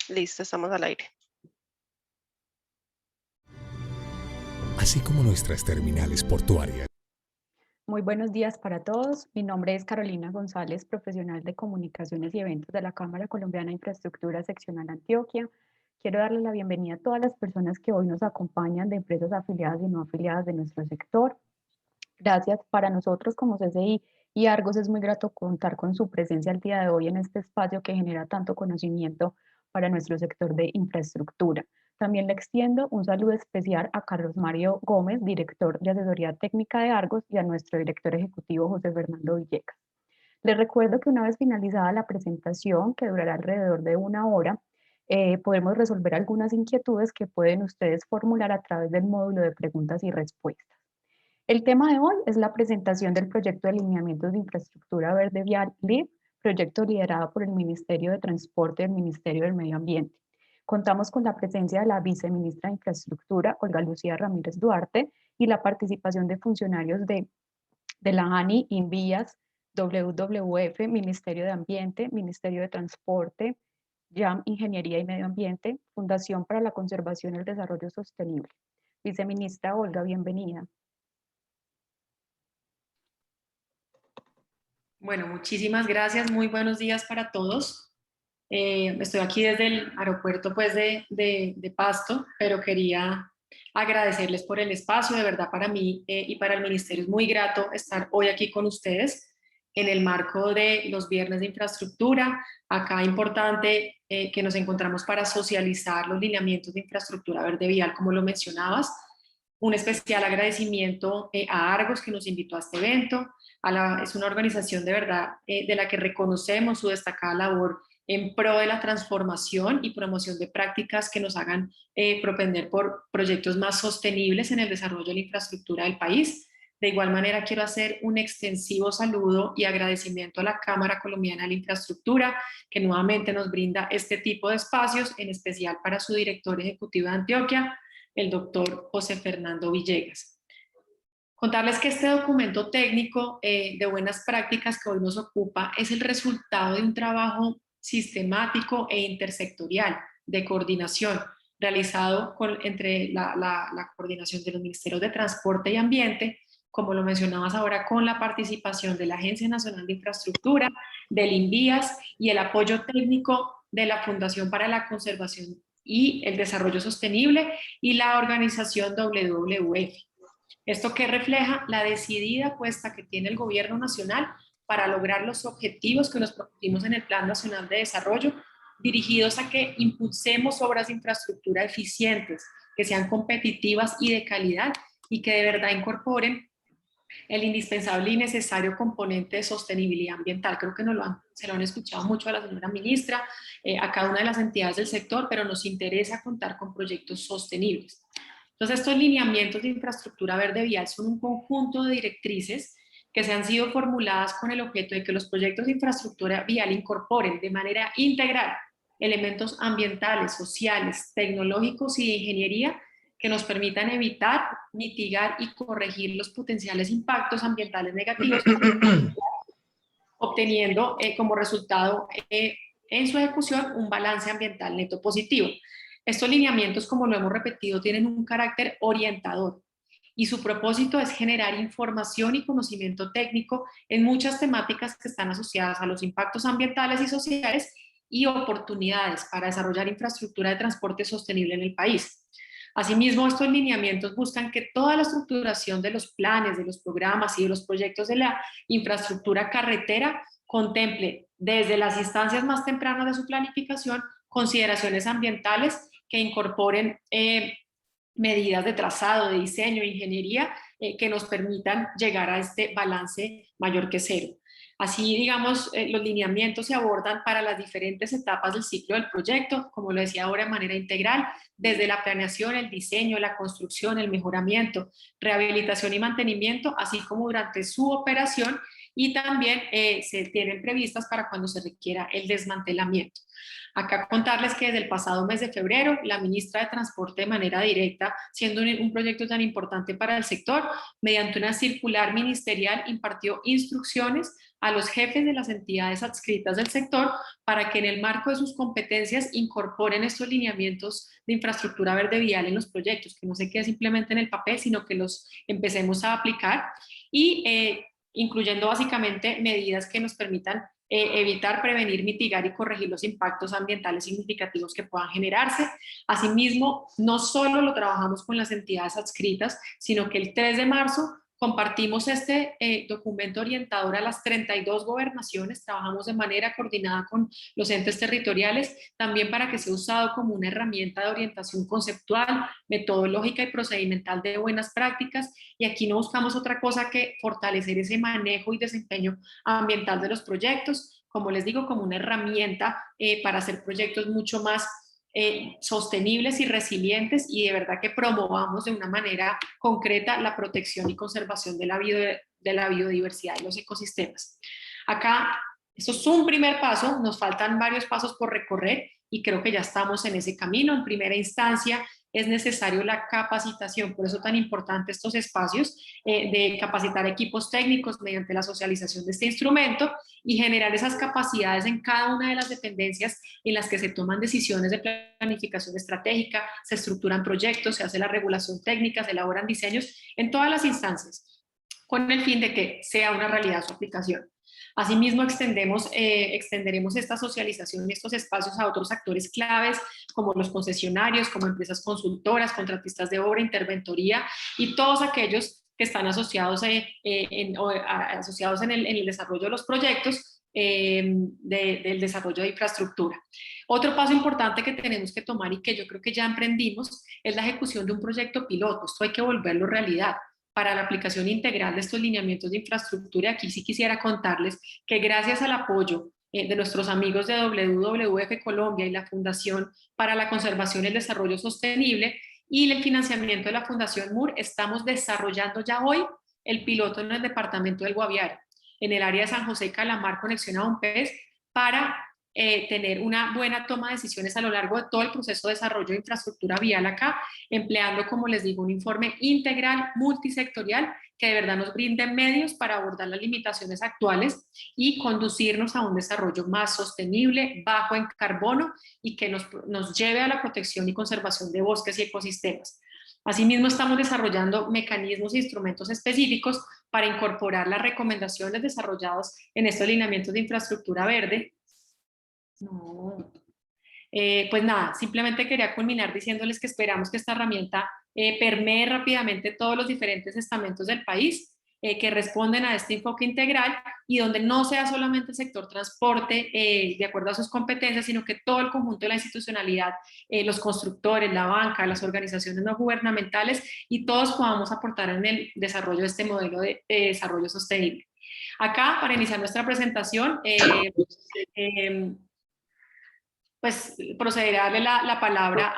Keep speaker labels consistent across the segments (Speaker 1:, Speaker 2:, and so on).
Speaker 1: Listo, estamos al aire.
Speaker 2: Así como nuestras terminales portuarias.
Speaker 3: Muy buenos días para todos. Mi nombre es Carolina González, profesional de Comunicaciones y Eventos de la Cámara Colombiana de Infraestructura Seccional Antioquia. Quiero darle la bienvenida a todas las personas que hoy nos acompañan de empresas afiliadas y no afiliadas de nuestro sector. Gracias. Para nosotros como CCI y Argos es muy grato contar con su presencia el día de hoy en este espacio que genera tanto conocimiento para nuestro sector de infraestructura. También le extiendo un saludo especial a Carlos Mario Gómez, director de asesoría técnica de Argos, y a nuestro director ejecutivo José Fernando Villegas. Les recuerdo que una vez finalizada la presentación, que durará alrededor de una hora, podemos resolver algunas inquietudes que pueden ustedes formular a través del módulo de preguntas y respuestas. El tema de hoy es la presentación del proyecto de alineamientos de infraestructura verde vial LIV, proyecto liderado por el Ministerio de Transporte y el Ministerio del Medio Ambiente. Contamos con la presencia de la viceministra de Infraestructura, Olga Lucía Ramírez Duarte, y la participación de funcionarios de la ANI, Invías, WWF, Ministerio de Ambiente, Ministerio de Transporte, YAM, Ingeniería y Medio Ambiente, Fundación para la Conservación y el Desarrollo Sostenible. Viceministra Olga, bienvenida.
Speaker 4: Bueno, muchísimas gracias, muy buenos días para todos. Estoy aquí desde el aeropuerto pues, de Pasto, pero quería agradecerles por el espacio. De verdad, para mí y para el Ministerio es muy grato estar hoy aquí con ustedes en el marco de los Viernes de Infraestructura. Acá importante que nos encontramos para socializar los lineamientos de infraestructura verde vial, como lo mencionabas. Un especial agradecimiento a Argos, que nos invitó a este evento. Es una organización de verdad de la que reconocemos su destacada labor en pro de la transformación y promoción de prácticas que nos hagan propender por proyectos más sostenibles en el desarrollo de la infraestructura del país. De igual manera, quiero hacer un extensivo saludo y agradecimiento a la Cámara Colombiana de la Infraestructura, que nuevamente nos brinda este tipo de espacios, en especial para su director ejecutivo de Antioquia, el doctor José Fernando Villegas. Contarles que este documento técnico de buenas prácticas que hoy nos ocupa es el resultado de un trabajo sistemático e intersectorial de coordinación realizado entre la coordinación de los Ministerios de Transporte y Ambiente, como lo mencionabas ahora, con la participación de la Agencia Nacional de Infraestructura, del INVIAS y el apoyo técnico de la Fundación para la Conservación y el Desarrollo Sostenible y la organización WWF. Esto que refleja la decidida apuesta que tiene el gobierno nacional para lograr los objetivos que nos propusimos en el Plan Nacional de Desarrollo, dirigidos a que impulsemos obras de infraestructura eficientes, que sean competitivas y de calidad y que de verdad incorporen el indispensable y necesario componente de sostenibilidad ambiental. Creo que se lo han escuchado mucho a la señora ministra, a cada una de las entidades del sector, pero nos interesa contar con proyectos sostenibles. Entonces, estos lineamientos de infraestructura verde vial son un conjunto de directrices que se han sido formuladas con el objeto de que los proyectos de infraestructura vial incorporen de manera integral elementos ambientales, sociales, tecnológicos y de ingeniería que nos permitan evitar, mitigar y corregir los potenciales impactos ambientales negativos, obteniendo como resultado en su ejecución un balance ambiental neto positivo. Estos lineamientos, como lo hemos repetido, tienen un carácter orientador y su propósito es generar información y conocimiento técnico en muchas temáticas que están asociadas a los impactos ambientales y sociales y oportunidades para desarrollar infraestructura de transporte sostenible en el país. Asimismo, estos lineamientos buscan que toda la estructuración de los planes, de los programas y de los proyectos de la infraestructura carretera contemple desde las instancias más tempranas de su planificación consideraciones ambientales que incorporen medidas de trazado, de diseño, de ingeniería que nos permitan llegar a este balance mayor que cero. Así, digamos, los lineamientos se abordan para las diferentes etapas del ciclo del proyecto, como lo decía ahora, de manera integral, desde la planeación, el diseño, la construcción, el mejoramiento, rehabilitación y mantenimiento, así como durante su operación, y también se tienen previstas para cuando se requiera el desmantelamiento. Acá contarles que desde el pasado mes de febrero, la ministra de Transporte de manera directa, siendo un proyecto tan importante para el sector, mediante una circular ministerial impartió instrucciones a los jefes de las entidades adscritas del sector para que en el marco de sus competencias incorporen estos lineamientos de infraestructura verde vial en los proyectos, que no se quede simplemente en el papel, sino que los empecemos a aplicar y incluyendo básicamente medidas que nos permitan evitar, prevenir, mitigar y corregir los impactos ambientales significativos que puedan generarse. Asimismo, no solo lo trabajamos con las entidades adscritas, sino que el 3 de marzo compartimos este documento orientador a las 32 gobernaciones, trabajamos de manera coordinada con los entes territoriales, también para que sea usado como una herramienta de orientación conceptual, metodológica y procedimental de buenas prácticas, y aquí no buscamos otra cosa que fortalecer ese manejo y desempeño ambiental de los proyectos, como les digo, como una herramienta para hacer proyectos mucho más sostenibles y resilientes, y de verdad que promovamos de una manera concreta la protección y conservación de la biodiversidad y los ecosistemas. Acá, esto es un primer paso, nos faltan varios pasos por recorrer y creo que ya estamos en ese camino. En primera instancia, es necesario la capacitación, por eso tan importante estos espacios de capacitar equipos técnicos mediante la socialización de este instrumento y generar esas capacidades en cada una de las dependencias en las que se toman decisiones de planificación estratégica, se estructuran proyectos, se hace la regulación técnica, se elaboran diseños en todas las instancias, con el fin de que sea una realidad su aplicación. Asimismo, extenderemos esta socialización y estos espacios a otros actores claves, como los concesionarios, como empresas consultoras, contratistas de obra, interventoría y todos aquellos que están asociados en el desarrollo de los proyectos del desarrollo de infraestructura. Otro paso importante que tenemos que tomar y que yo creo que ya emprendimos es la ejecución de un proyecto piloto. Esto hay que volverlo realidad para la aplicación integral de estos lineamientos de infraestructura. Aquí sí quisiera contarles que gracias al apoyo de nuestros amigos de WWF Colombia y la Fundación para la Conservación y el Desarrollo Sostenible y el financiamiento de la Fundación MUR, estamos desarrollando ya hoy el piloto en el departamento del Guaviare, en el área de San José y Calamar, conexión a Ompes, para tener una buena toma de decisiones a lo largo de todo el proceso de desarrollo de infraestructura vial acá, empleando, como les digo, un informe integral, multisectorial, que de verdad nos brinde medios para abordar las limitaciones actuales y conducirnos a un desarrollo más sostenible, bajo en carbono y que nos lleve a la protección y conservación de bosques y ecosistemas. Asimismo, estamos desarrollando mecanismos e instrumentos específicos para incorporar las recomendaciones desarrolladas en estos lineamientos de infraestructura verde. No. Pues nada, simplemente quería culminar diciéndoles que esperamos que esta herramienta permee rápidamente todos los diferentes estamentos del país que responden a este enfoque integral y donde no sea solamente el sector transporte de acuerdo a sus competencias, sino que todo el conjunto de la institucionalidad, los constructores, la banca, las organizaciones no gubernamentales y todos podamos aportar en el desarrollo de este modelo de desarrollo sostenible. Acá, para iniciar nuestra presentación, pues procederé a darle la palabra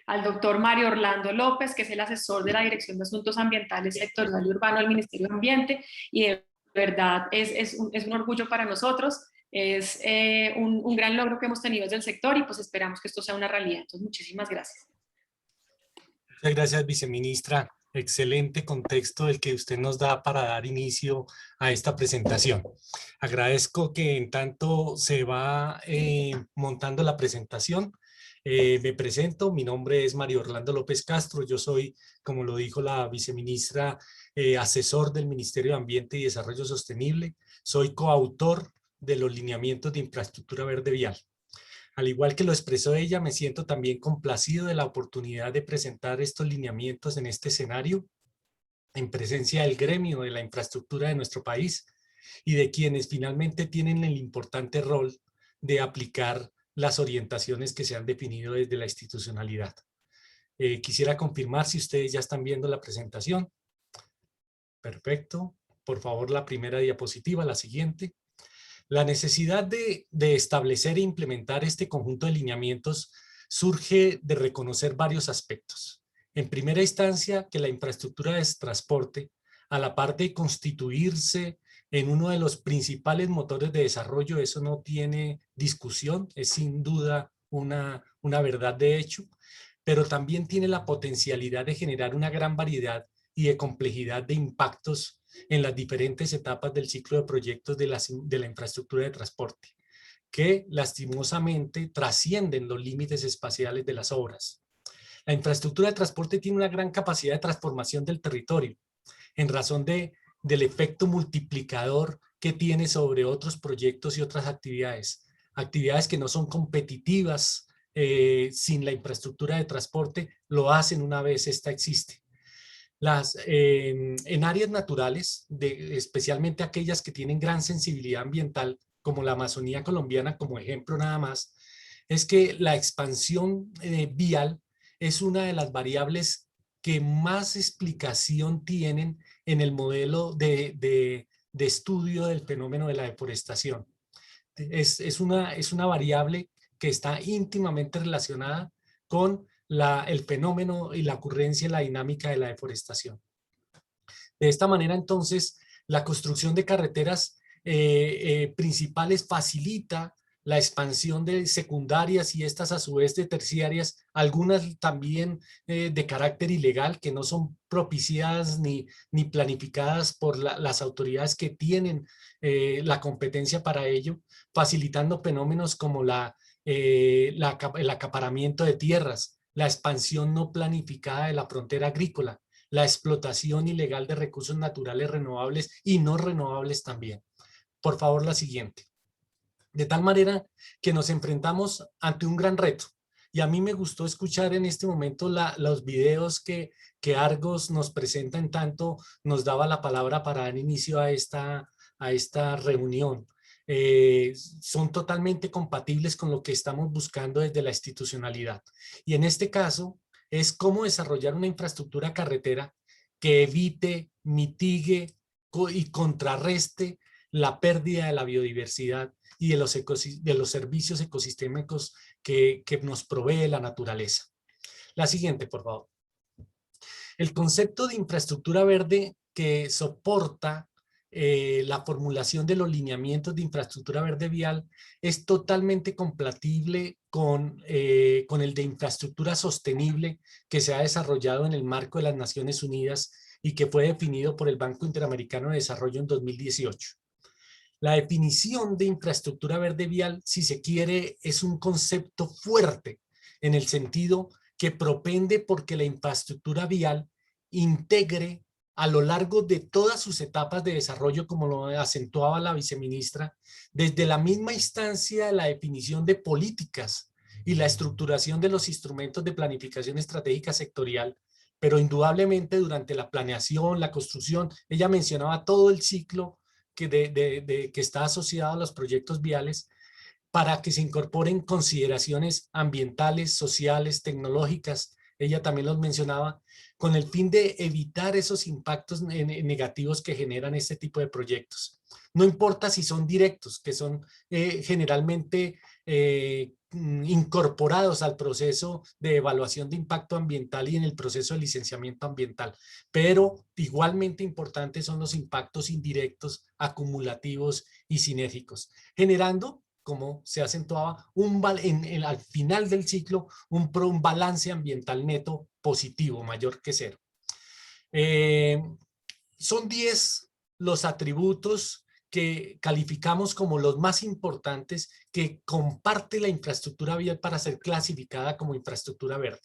Speaker 4: al doctor Mario Orlando López, que es el asesor de la Dirección de Asuntos Ambientales, Sectorial y Urbano del Ministerio de Ambiente, y de verdad es un orgullo para nosotros, es un gran logro que hemos tenido desde el sector y pues esperamos que esto sea una realidad. Entonces, muchísimas gracias.
Speaker 1: Muchas gracias, viceministra. Excelente contexto el que usted nos da para dar inicio a esta presentación. Agradezco que en tanto se va montando la presentación. Me presento, mi nombre es Mario Orlando López Castro, yo soy, como lo dijo la viceministra, asesor del Ministerio de Ambiente y Desarrollo Sostenible. Soy coautor de los lineamientos de infraestructura verde vial. Al igual que lo expresó ella, me siento también complacido de la oportunidad de presentar estos lineamientos en este escenario, en presencia del gremio de la infraestructura de nuestro país y de quienes finalmente tienen el importante rol de aplicar las orientaciones que se han definido desde la institucionalidad. Quisiera confirmar si ustedes ya están viendo la presentación. Perfecto. Por favor, la primera diapositiva, la siguiente. La necesidad de establecer e implementar este conjunto de lineamientos surge de reconocer varios aspectos. En primera instancia, que la infraestructura de transporte, a la par de constituirse en uno de los principales motores de desarrollo, eso no tiene discusión, es sin duda una verdad de hecho, pero también tiene la potencialidad de generar una gran variedad y de complejidad de impactos en las diferentes etapas del ciclo de proyectos de la infraestructura de transporte, que lastimosamente trascienden los límites espaciales de las obras. La infraestructura de transporte tiene una gran capacidad de transformación del territorio, en razón del efecto multiplicador que tiene sobre otros proyectos y otras actividades. Actividades que no son competitivas sin la infraestructura de transporte, lo hacen una vez esta existe. En áreas naturales, especialmente aquellas que tienen gran sensibilidad ambiental, como la Amazonía colombiana como ejemplo nada más, es que la expansión vial es una de las variables que más explicación tienen en el modelo de estudio del fenómeno de la deforestación. Es una variable que está íntimamente relacionada con el fenómeno y la ocurrencia y la dinámica de la deforestación. De esta manera, entonces, la construcción de carreteras principales facilita la expansión de secundarias y estas a su vez de terciarias, algunas también de carácter ilegal que no son propiciadas ni planificadas por las autoridades que tienen la competencia para ello, facilitando fenómenos como el acaparamiento de tierras, la expansión no planificada de la frontera agrícola, la explotación ilegal de recursos naturales renovables y no renovables también. Por favor, la siguiente. De tal manera que nos enfrentamos ante un gran reto. Y a mí me gustó escuchar en este momento los videos que Argos nos presenta, en tanto nos daba la palabra para dar inicio a esta reunión. Son totalmente compatibles con lo que estamos buscando desde la institucionalidad. Y en este caso es cómo desarrollar una infraestructura carretera que evite, mitigue y contrarreste la pérdida de la biodiversidad y de los servicios ecosistémicos que nos provee la naturaleza. La siguiente, por favor. El concepto de infraestructura verde que soporta la formulación de los lineamientos de infraestructura verde vial es totalmente compatible con el de infraestructura sostenible que se ha desarrollado en el marco de las Naciones Unidas y que fue definido por el Banco Interamericano de Desarrollo en 2018. La definición de infraestructura verde vial, si se quiere, es un concepto fuerte en el sentido que propende porque la infraestructura vial integre a lo largo de todas sus etapas de desarrollo, como lo acentuaba la viceministra, desde la misma instancia de la definición de políticas y la estructuración de los instrumentos de planificación estratégica sectorial, pero indudablemente durante la planeación, la construcción, ella mencionaba todo el ciclo que está asociado a los proyectos viales, para que se incorporen consideraciones ambientales, sociales, tecnológicas, ella también los mencionaba, con el fin de evitar esos impactos negativos que generan este tipo de proyectos. No importa si son directos, que son generalmente incorporados al proceso de evaluación de impacto ambiental y en el proceso de licenciamiento ambiental, pero igualmente importantes son los impactos indirectos, acumulativos y sinérgicos, generando, como se acentuaba, al final del ciclo, un balance ambiental neto positivo, mayor que cero. Son 10 los atributos que calificamos como los más importantes que comparte la infraestructura vial para ser clasificada como infraestructura verde.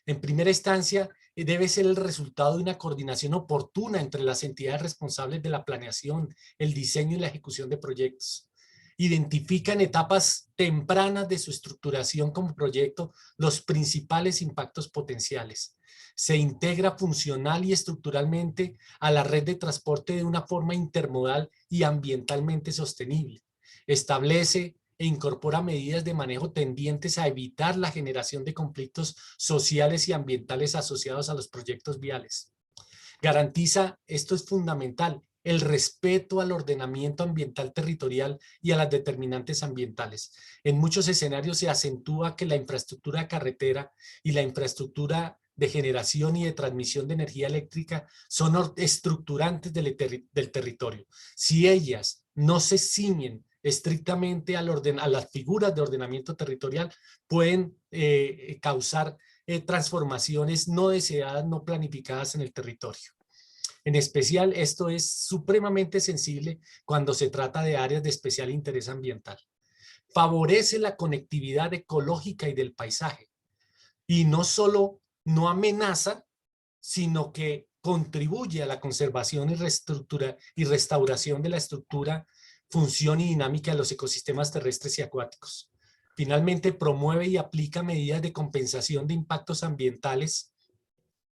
Speaker 1: En primera instancia, debe ser el resultado de una coordinación oportuna entre las entidades responsables de la planeación, el diseño y la ejecución de proyectos. Identifica en etapas tempranas de su estructuración como proyecto los principales impactos potenciales. Se integra funcional y estructuralmente a la red de transporte de una forma intermodal y ambientalmente sostenible. Establece e incorpora medidas de manejo tendientes a evitar la generación de conflictos sociales y ambientales asociados a los proyectos viales. Garantiza, esto es fundamental, el respeto al ordenamiento ambiental territorial y a las determinantes ambientales. En muchos escenarios se acentúa que la infraestructura carretera y la infraestructura de generación y de transmisión de energía eléctrica son estructurantes del territorio. Si ellas no se ciñen estrictamente a las figuras de ordenamiento territorial, pueden causar transformaciones no deseadas, no planificadas en el territorio. En especial, esto es supremamente sensible cuando se trata de áreas de especial interés ambiental. Favorece la conectividad ecológica y del paisaje. Y no solo no amenaza, sino que contribuye a la conservación y restauración de la estructura, función y dinámica de los ecosistemas terrestres y acuáticos. Finalmente, promueve y aplica medidas de compensación de impactos ambientales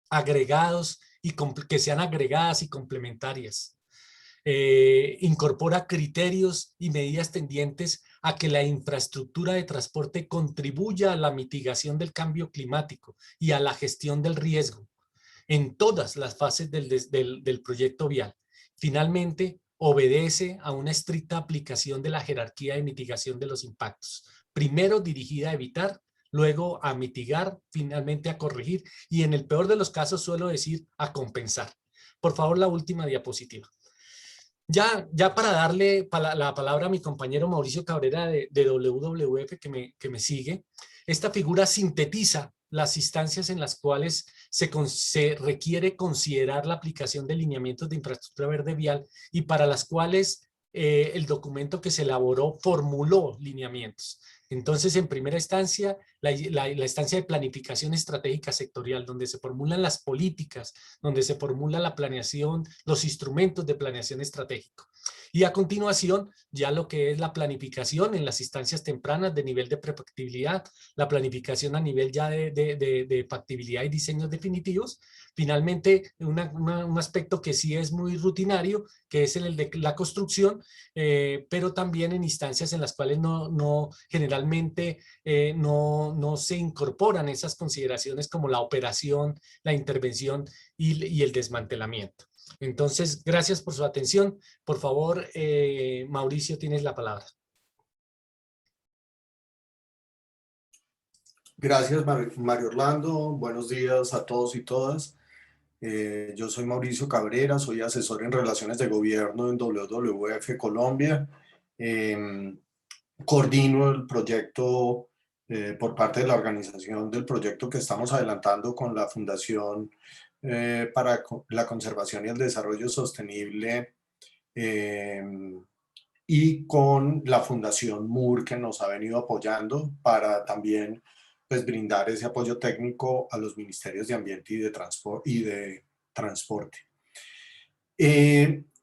Speaker 1: agregados y que sean agregadas y complementarias. Incorpora criterios y medidas tendientes a que la infraestructura de transporte contribuya a la mitigación del cambio climático y a la gestión del riesgo en todas las fases del proyecto vial. Finalmente, obedece a una estricta aplicación de la jerarquía de mitigación de los impactos. Primero dirigida a evitar, luego a mitigar, finalmente a corregir y en el peor de los casos suelo decir a compensar. Por favor, la última diapositiva. Ya para darle la palabra a mi compañero Mauricio Cabrera de WWF que me sigue, esta figura sintetiza las instancias en las cuales se requiere considerar la aplicación de lineamientos de infraestructura verde vial y para las cuales el documento que se elaboró formuló lineamientos. Entonces, en primera instancia, la instancia de planificación estratégica sectorial, donde se formulan las políticas, donde se formula la planeación, los instrumentos de planeación estratégico. Y a continuación, ya lo que es la planificación en las instancias tempranas de nivel de prefactibilidad, la planificación a nivel ya de factibilidad y diseños definitivos. Finalmente, un aspecto que sí es muy rutinario, que es el de la construcción, pero también en instancias en las cuales generalmente no se incorporan esas consideraciones como la operación, la intervención y el desmantelamiento. Entonces, gracias por su atención. Por favor, Mauricio, tienes la palabra.
Speaker 5: Gracias, Mario Orlando. Buenos días a todos y todas. Yo soy Mauricio Cabrera, soy asesor en relaciones de gobierno en WWF Colombia. Coordino el proyecto por parte de la organización del proyecto que estamos adelantando con la Fundación para la Conservación y el Desarrollo Sostenible y con la Fundación MUR que nos ha venido apoyando para también pues, brindar ese apoyo técnico a los ministerios de Ambiente y de Transporte.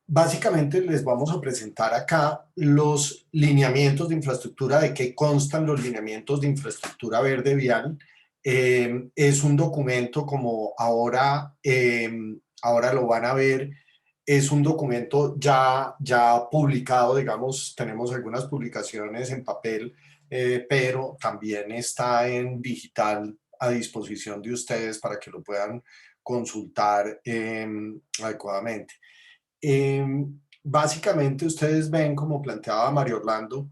Speaker 5: Básicamente les vamos a presentar acá los lineamientos de infraestructura, de qué constan los lineamientos de infraestructura verde vial. Es un documento como ahora lo van a ver, es un documento ya publicado, digamos, tenemos algunas publicaciones en papel, pero también está en digital a disposición de ustedes para que lo puedan consultar adecuadamente. Básicamente ustedes ven, como planteaba Mario Orlando,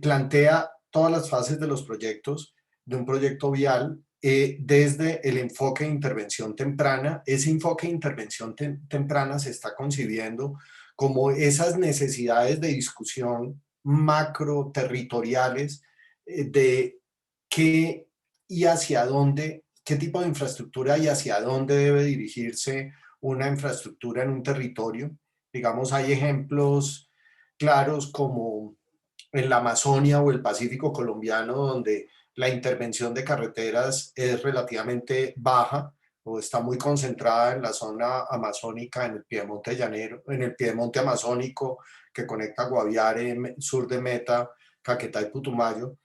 Speaker 5: plantea todas las fases de los proyectos, de un proyecto vial, desde el enfoque de intervención temprana. Ese enfoque de intervención temprana se está concibiendo como esas necesidades de discusión macro territoriales de qué y hacia dónde, qué tipo de infraestructura y hacia dónde debe dirigirse una infraestructura en un territorio. Digamos, hay ejemplos claros como en la Amazonia o el Pacífico colombiano, donde la intervención de carreteras es relativamente baja o está muy concentrada en la zona amazónica, en el piedemonte llanero, en el piedemonte amazónico que conecta Guaviare, sur de Meta, Caquetá y Putumayo,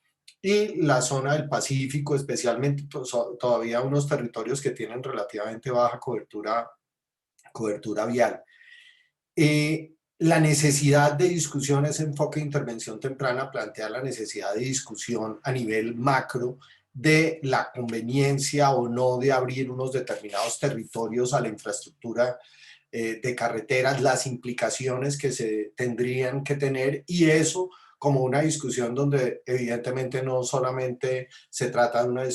Speaker 5: y la zona del Pacífico, especialmente todavía unos territorios que tienen relativamente baja cobertura vial. La necesidad de discusión, ese enfoque de intervención temprana plantea la necesidad de discusión a nivel macro de la conveniencia o no de abrir unos determinados territorios a la infraestructura de carreteras, las implicaciones que se tendrían que tener, y eso como una discusión donde evidentemente no solamente se trata de una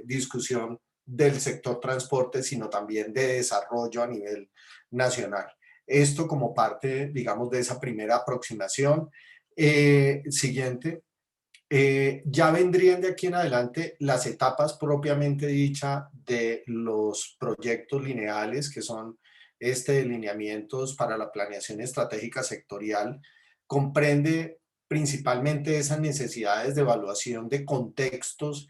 Speaker 5: discusión del sector transporte, sino también de desarrollo a nivel nacional. Esto como parte, digamos, de esa primera aproximación. Siguiente. Ya vendrían de aquí en adelante las etapas propiamente dicha de los proyectos lineales, que son lineamientos para la planeación estratégica sectorial. Comprende principalmente esas necesidades de evaluación de contextos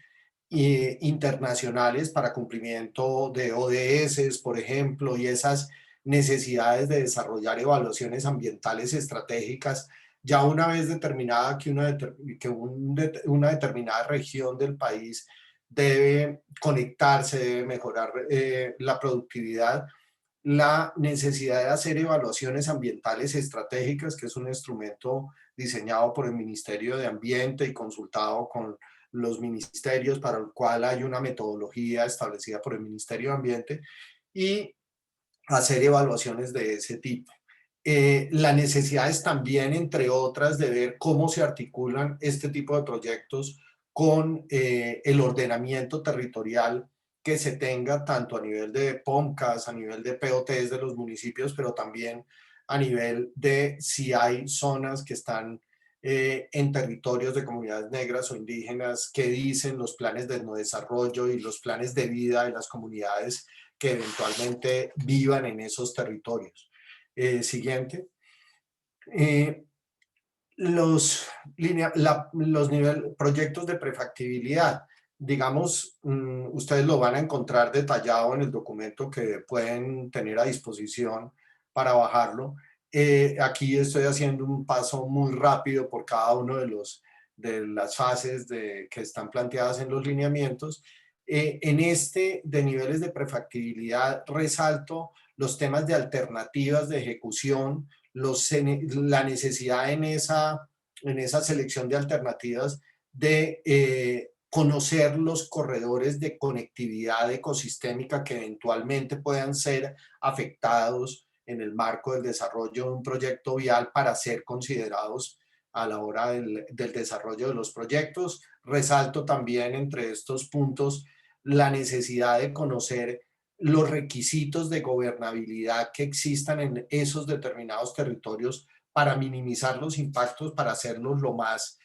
Speaker 5: internacionales para cumplimiento de ODS, por ejemplo, y esas necesidades de desarrollar evaluaciones ambientales estratégicas ya una vez determinada que una determinada región del país debe conectarse, debe mejorar la productividad, la necesidad de hacer evaluaciones ambientales estratégicas, que es un instrumento diseñado por el Ministerio de Ambiente y consultado con los ministerios, para el cual hay una metodología establecida por el Ministerio de Ambiente, y hacer evaluaciones de ese tipo. La necesidad es también, entre otras, de ver cómo se articulan este tipo de proyectos con el ordenamiento territorial que se tenga tanto a nivel de POMCAS, a nivel de POTs de los municipios, pero también a nivel de si hay zonas que están en territorios de comunidades negras o indígenas, que dicen los planes de no desarrollo y los planes de vida de las comunidades que eventualmente vivan en esos territorios. Siguiente. Los proyectos de prefactibilidad, digamos, ustedes lo van a encontrar detallado en el documento que pueden tener a disposición para bajarlo. Aquí estoy haciendo un paso muy rápido por cada uno de las fases que están planteadas en los lineamientos. En de niveles de prefactibilidad resalto los temas de alternativas de ejecución, la necesidad en esa selección de alternativas de conocer los corredores de conectividad ecosistémica que eventualmente puedan ser afectados en el marco del desarrollo de un proyecto vial para ser considerados a la hora del desarrollo de los proyectos. Resalto también entre estos puntos la necesidad de conocer los requisitos de gobernabilidad que existan en esos determinados territorios para minimizar los impactos, para hacerlos lo más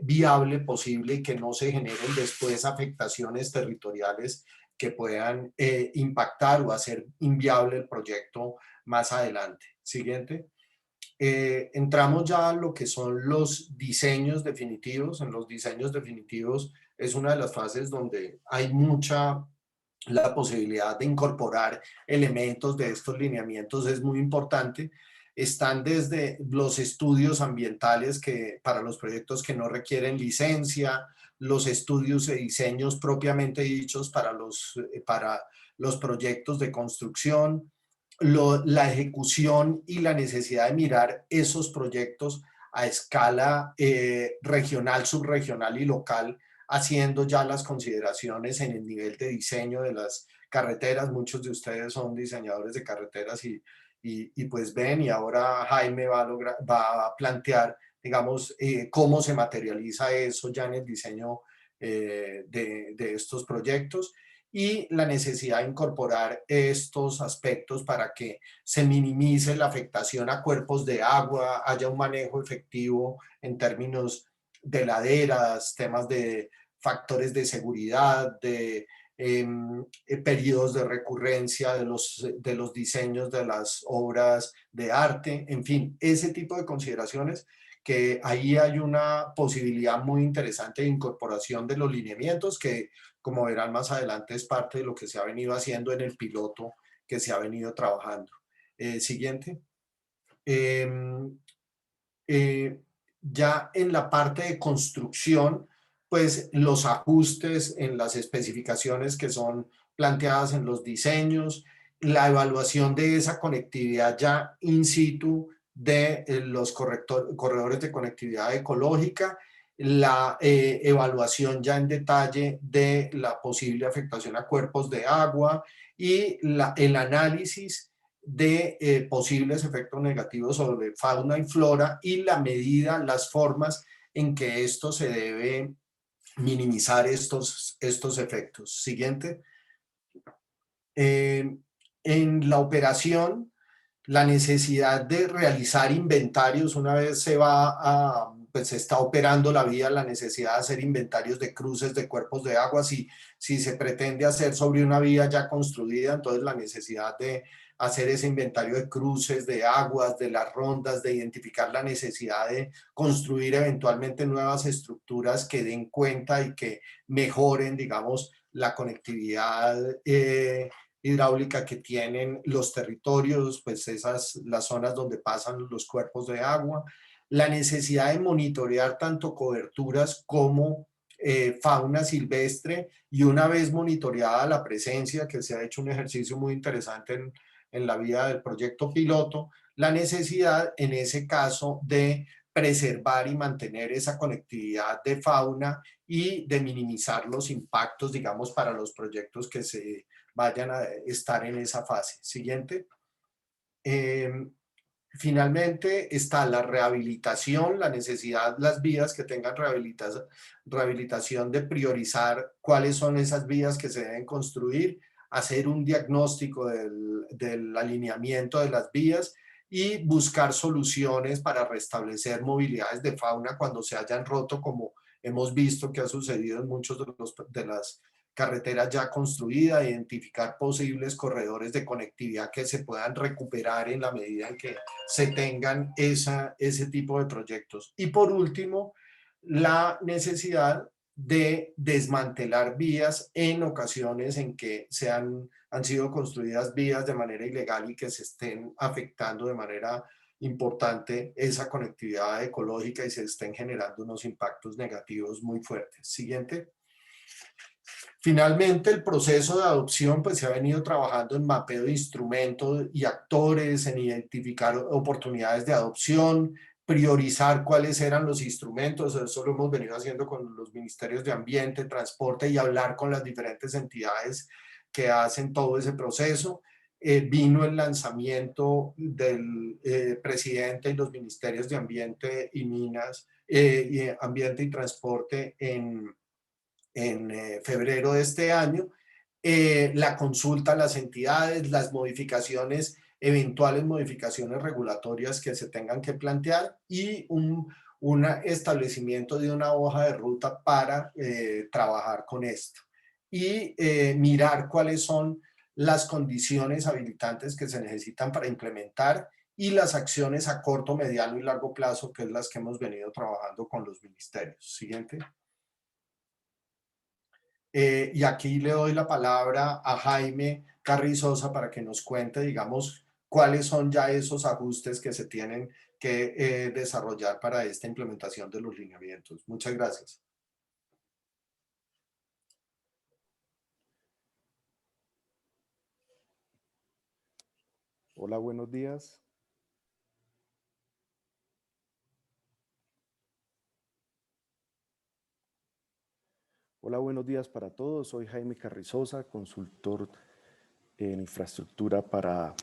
Speaker 5: viable posible y que no se generen después afectaciones territoriales que puedan impactar o hacer inviable el proyecto más adelante. Siguiente. Entramos ya a lo que son los diseños definitivos. En los diseños definitivos es una de las fases donde hay la posibilidad de incorporar elementos de estos lineamientos es muy importante. Están desde los estudios ambientales para los proyectos que no requieren licencia, los estudios y diseños propiamente dichos para los proyectos de construcción, la ejecución y la necesidad de mirar esos proyectos a escala regional, subregional y local, haciendo ya las consideraciones en el nivel de diseño de las carreteras. Muchos de ustedes son diseñadores de carreteras y pues ven, y ahora Jaime va a plantear, digamos, cómo se materializa eso ya en el diseño de estos proyectos, y la necesidad de incorporar estos aspectos para que se minimice la afectación a cuerpos de agua, haya un manejo efectivo en términos de laderas, temas de factores de seguridad, de periodos de recurrencia de los diseños de las obras de arte, en fin, ese tipo de consideraciones, que ahí hay una posibilidad muy interesante de incorporación de los lineamientos que, como verán más adelante, es parte de lo que se ha venido haciendo en el piloto que se ha venido trabajando. Siguiente. Ya en la parte de construcción, pues los ajustes en las especificaciones que son planteadas en los diseños, la evaluación de esa conectividad ya in situ de los corredores de conectividad ecológica, la evaluación ya en detalle de la posible afectación a cuerpos de agua y el análisis de posibles efectos negativos sobre fauna y flora y la medida, las formas en que esto se debe minimizar estos efectos. Siguiente. En la operación, la necesidad de realizar inventarios una vez se va a pues se está operando la vía, la necesidad de hacer inventarios de cruces de cuerpos de agua. Si se pretende hacer sobre una vía ya construida, entonces la necesidad de hacer ese inventario de cruces, de aguas, de las rondas, de identificar la necesidad de construir eventualmente nuevas estructuras que den cuenta y que mejoren, digamos, la conectividad hidráulica que tienen los territorios, pues las zonas donde pasan los cuerpos de agua, la necesidad de monitorear tanto coberturas como fauna silvestre, y una vez monitoreada la presencia, que se ha hecho un ejercicio muy interesante en la vía del proyecto piloto, la necesidad en ese caso de preservar y mantener esa conectividad de fauna y de minimizar los impactos, digamos, para los proyectos que se vayan a estar en esa fase. Siguiente. Finalmente está la rehabilitación, la necesidad, las vías que tengan rehabilitación, de priorizar cuáles son esas vías que se deben construir, hacer un diagnóstico del alineamiento de las vías y buscar soluciones para restablecer movilidades de fauna cuando se hayan roto, como hemos visto que ha sucedido en muchos de las carreteras ya construidas, identificar posibles corredores de conectividad que se puedan recuperar en la medida en que se tengan ese tipo de proyectos. Y por último, la necesidad de desmantelar vías en ocasiones en que han sido construidas vías de manera ilegal y que se estén afectando de manera importante esa conectividad ecológica y se estén generando unos impactos negativos muy fuertes. Siguiente. Finalmente, el proceso de adopción, pues se ha venido trabajando en mapeo de instrumentos y actores, en identificar oportunidades de adopción, priorizar cuáles eran los instrumentos. Eso lo hemos venido haciendo con los ministerios de Ambiente, Transporte, y hablar con las diferentes entidades que hacen todo ese proceso. Vino el lanzamiento del presidente y los ministerios de Ambiente y Minas, y Ambiente y Transporte en febrero de este año, la consulta a las entidades, las modificaciones, eventuales modificaciones regulatorias que se tengan que plantear, y un establecimiento de una hoja de ruta para trabajar con esto. Y mirar cuáles son las condiciones habilitantes que se necesitan para implementar y las acciones a corto, mediano y largo plazo, que es las que hemos venido trabajando con los ministerios. Siguiente. Y aquí le doy la palabra a Jaime Carrizosa para que nos cuente, digamos, cuáles son ya esos ajustes que se tienen que desarrollar para esta implementación de los lineamientos. Muchas gracias.
Speaker 6: Hola, buenos días. Hola, buenos días para todos. Soy Jaime Carrizosa, consultor en infraestructura para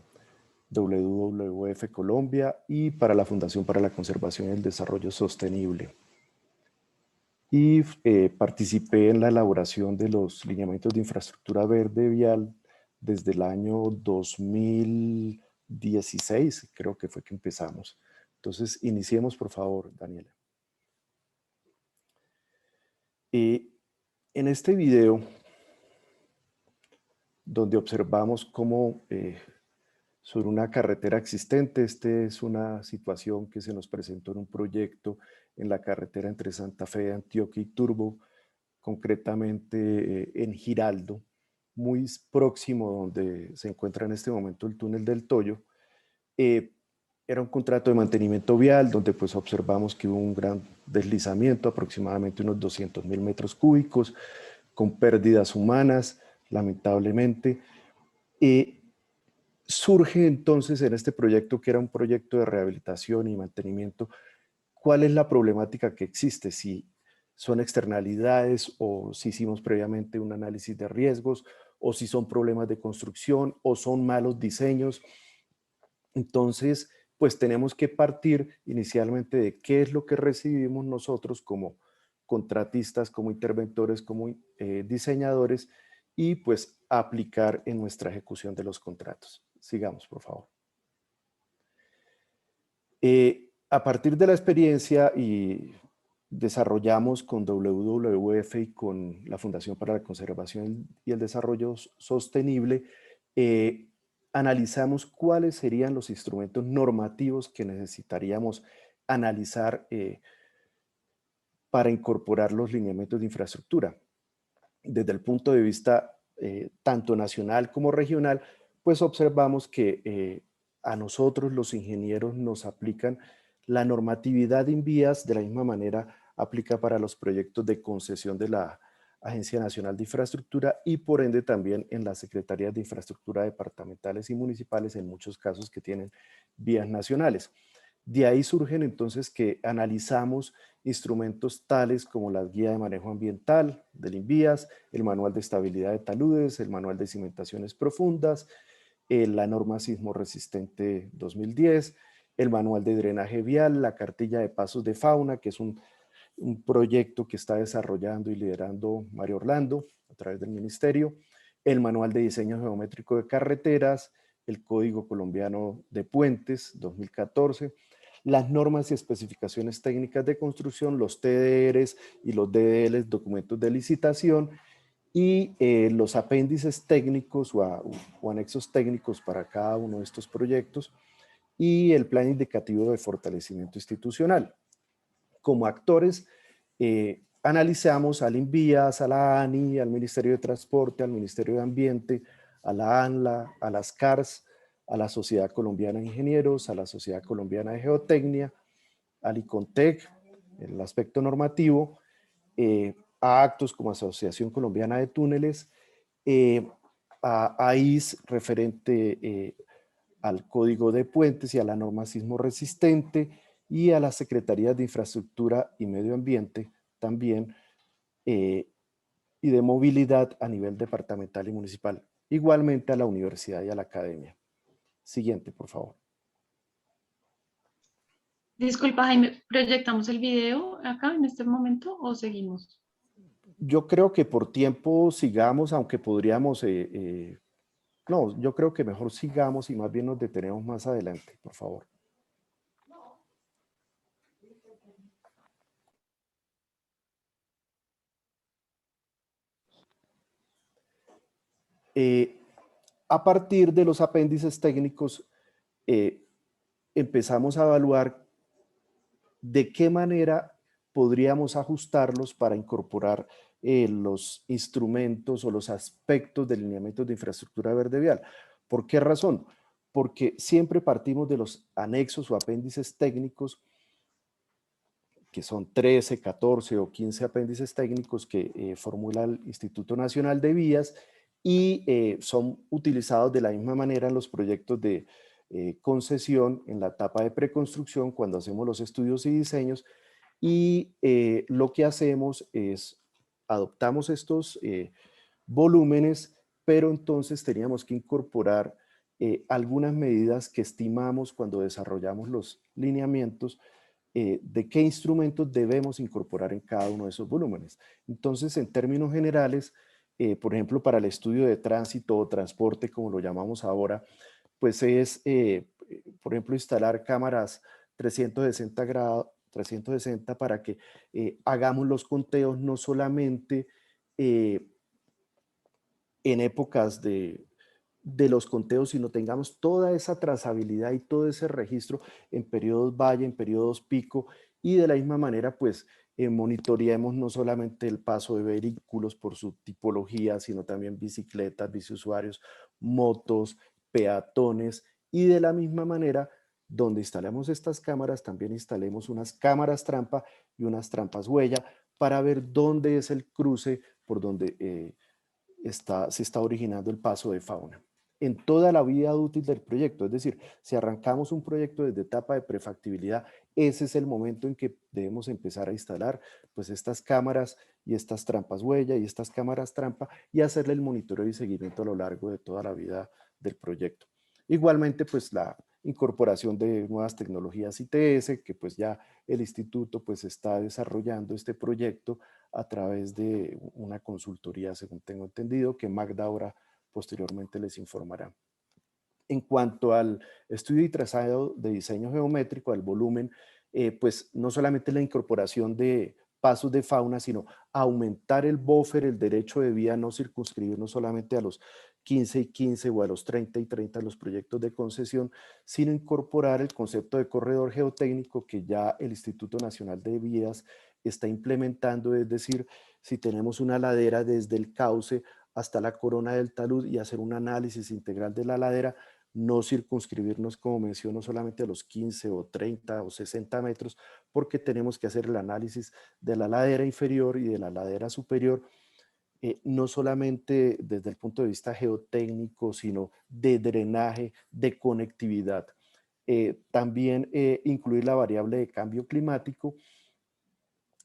Speaker 6: WWF Colombia y para la Fundación para la Conservación y el Desarrollo Sostenible. Y participé en la elaboración de los lineamientos de infraestructura verde vial desde el año 2016, creo que fue que empezamos. Entonces, iniciemos, por favor, Daniela. En este video, donde observamos cómo sobre una carretera existente, esta es una situación que se nos presentó en un proyecto en la carretera entre Santa Fe, Antioquia y Turbo, concretamente en Giraldo, muy próximo donde se encuentra en este momento el túnel del Toyo. Era un contrato de mantenimiento vial donde pues observamos que hubo un gran deslizamiento, aproximadamente unos 200.000 metros cúbicos, con pérdidas humanas, lamentablemente. Surge entonces en este proyecto, que era un proyecto de rehabilitación y mantenimiento, ¿cuál es la problemática que existe? Si son externalidades, o si hicimos previamente un análisis de riesgos, o si son problemas de construcción, o son malos diseños. Entonces, pues tenemos que partir inicialmente de qué es lo que recibimos nosotros como contratistas, como interventores, como diseñadores, y pues aplicar en nuestra ejecución de los contratos. Sigamos, por favor. A partir de la experiencia y desarrollamos con WWF y con la Fundación para la Conservación y el Desarrollo Sostenible, analizamos cuáles serían los instrumentos normativos que necesitaríamos analizar para incorporar los lineamientos de infraestructura. Desde el punto de vista tanto nacional como regional, pues observamos que a nosotros los ingenieros nos aplican la normatividad de INVIAS, de la misma manera aplica para los proyectos de concesión de la Agencia Nacional de Infraestructura y por ende también en las Secretarías de Infraestructura departamentales y municipales, en muchos casos que tienen vías nacionales. De ahí surgen entonces que analizamos instrumentos tales como la Guía de Manejo Ambiental del INVIAS, el Manual de Estabilidad de Taludes, el Manual de Cimentaciones Profundas, la norma sismo resistente 2010, el Manual de Drenaje Vial, la Cartilla de Pasos de Fauna, que es un proyecto que está desarrollando y liderando Mario Orlando a través del Ministerio, el Manual de Diseño Geométrico de Carreteras, el Código Colombiano de Puentes 2014, las normas y especificaciones técnicas de construcción, los TDRs y los DDLs, documentos de licitación, y los apéndices técnicos o anexos técnicos para cada uno de estos proyectos, y el plan indicativo de fortalecimiento institucional. Como actores, analizamos al INVIAS, a la ANI, al Ministerio de Transporte, al Ministerio de Ambiente, a la ANLA, a las CARS, a la Sociedad Colombiana de Ingenieros, a la Sociedad Colombiana de Geotecnia, al ICONTEC, en el aspecto normativo, a actos como Asociación Colombiana de Túneles, a AIS referente al Código de Puentes y a la norma sismo resistente, y a las Secretarías de Infraestructura y Medio Ambiente también, y de movilidad a nivel departamental y municipal. Igualmente a la universidad y a la academia. Siguiente, por favor.
Speaker 4: Disculpa, Jaime, ¿proyectamos el video acá en este momento o seguimos?
Speaker 6: Yo creo que por tiempo sigamos, aunque podríamos... no, yo creo que mejor sigamos y más bien nos detenemos más adelante, por favor. A partir de los apéndices técnicos, empezamos a evaluar de qué manera podríamos ajustarlos para incorporar los instrumentos o los aspectos de lineamientos de infraestructura verde vial. ¿Por qué razón? Porque siempre partimos de los anexos o apéndices técnicos, que son 13, 14 o 15 apéndices técnicos que formula el Instituto Nacional de Vías, y son utilizados de la misma manera en los proyectos de concesión en la etapa de preconstrucción cuando hacemos los estudios y diseños, y lo que hacemos es adoptamos estos volúmenes, pero entonces teníamos que incorporar algunas medidas que estimamos cuando desarrollamos los lineamientos de qué instrumentos debemos incorporar en cada uno de esos volúmenes. Entonces, en términos generales, por ejemplo, para el estudio de tránsito o transporte, como lo llamamos ahora, pues es, por ejemplo, instalar cámaras 360 grados, 360 para que hagamos los conteos no solamente en épocas de los conteos, sino tengamos toda esa trazabilidad y todo ese registro en periodos valle, en periodos pico, y de la misma manera pues monitoreemos no solamente el paso de vehículos por su tipología, sino también bicicletas, biciusuarios, motos, peatones, y de la misma manera donde instalamos estas cámaras también instalemos unas cámaras trampa y unas trampas huella para ver dónde es el cruce por donde se está originando el paso de fauna en toda la vida útil del proyecto. Es decir, si arrancamos un proyecto desde etapa de prefactibilidad, ese es el momento en que debemos empezar a instalar pues estas cámaras y estas trampas huella y estas cámaras trampa y hacerle el monitoreo y seguimiento a lo largo de toda la vida del proyecto. Igualmente, pues la incorporación de nuevas tecnologías ITS, que pues ya el instituto pues está desarrollando este proyecto a través de una consultoría, según tengo entendido, que Magda ahora posteriormente les informará. En cuanto al estudio y trazado de diseño geométrico, al volumen, pues no solamente la incorporación de pasos de fauna, sino aumentar el buffer, el derecho de vía, no circunscribirnos solamente a los 15 y 15 o a los 30 y 30 los proyectos de concesión, sino incorporar el concepto de corredor geotécnico que ya el Instituto Nacional de Vías está implementando, es decir, si tenemos una ladera desde el cauce hasta la corona del talud y hacer un análisis integral de la ladera, no circunscribirnos, como menciono, solamente a los 15 o 30 o 60 metros, porque tenemos que hacer el análisis de la ladera inferior y de la ladera superior, no solamente desde el punto de vista geotécnico, sino de drenaje, de conectividad. También incluir la variable de cambio climático,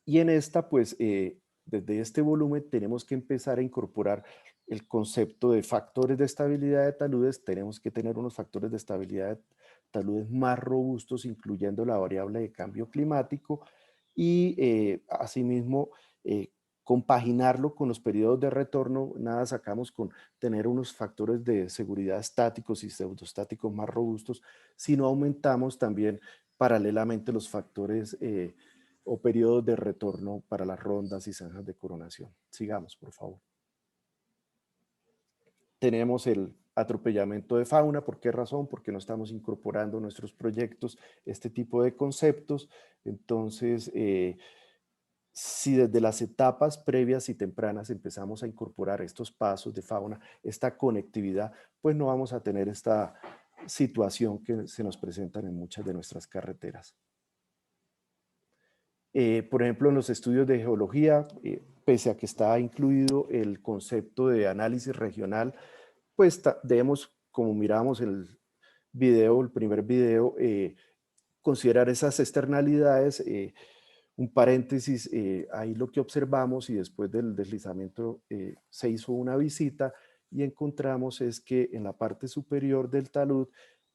Speaker 6: y en esta, pues, desde este volumen tenemos que empezar a incorporar el concepto de factores de estabilidad de taludes. Tenemos que tener unos factores de estabilidad de taludes más robustos, incluyendo la variable de cambio climático, y asimismo compaginarlo con los periodos de retorno. Nada sacamos con tener unos factores de seguridad estáticos y pseudostáticos más robustos, sino aumentamos también paralelamente los factores o periodos de retorno para las rondas y zanjas de coronación. Sigamos, por favor. Tenemos el atropellamiento de fauna. ¿Por qué razón? Porque no estamos incorporando en nuestros proyectos este tipo de conceptos. Entonces, si desde las etapas previas y tempranas empezamos a incorporar estos pasos de fauna, esta conectividad, pues no vamos a tener esta situación que se nos presentan en muchas de nuestras carreteras. Por ejemplo, en los estudios de geología, pese a que está incluido el concepto de análisis regional, pues debemos, como miramos el video, el primer video, considerar esas externalidades. Un paréntesis, ahí lo que observamos, y después del deslizamiento se hizo una visita y encontramos es que en la parte superior del talud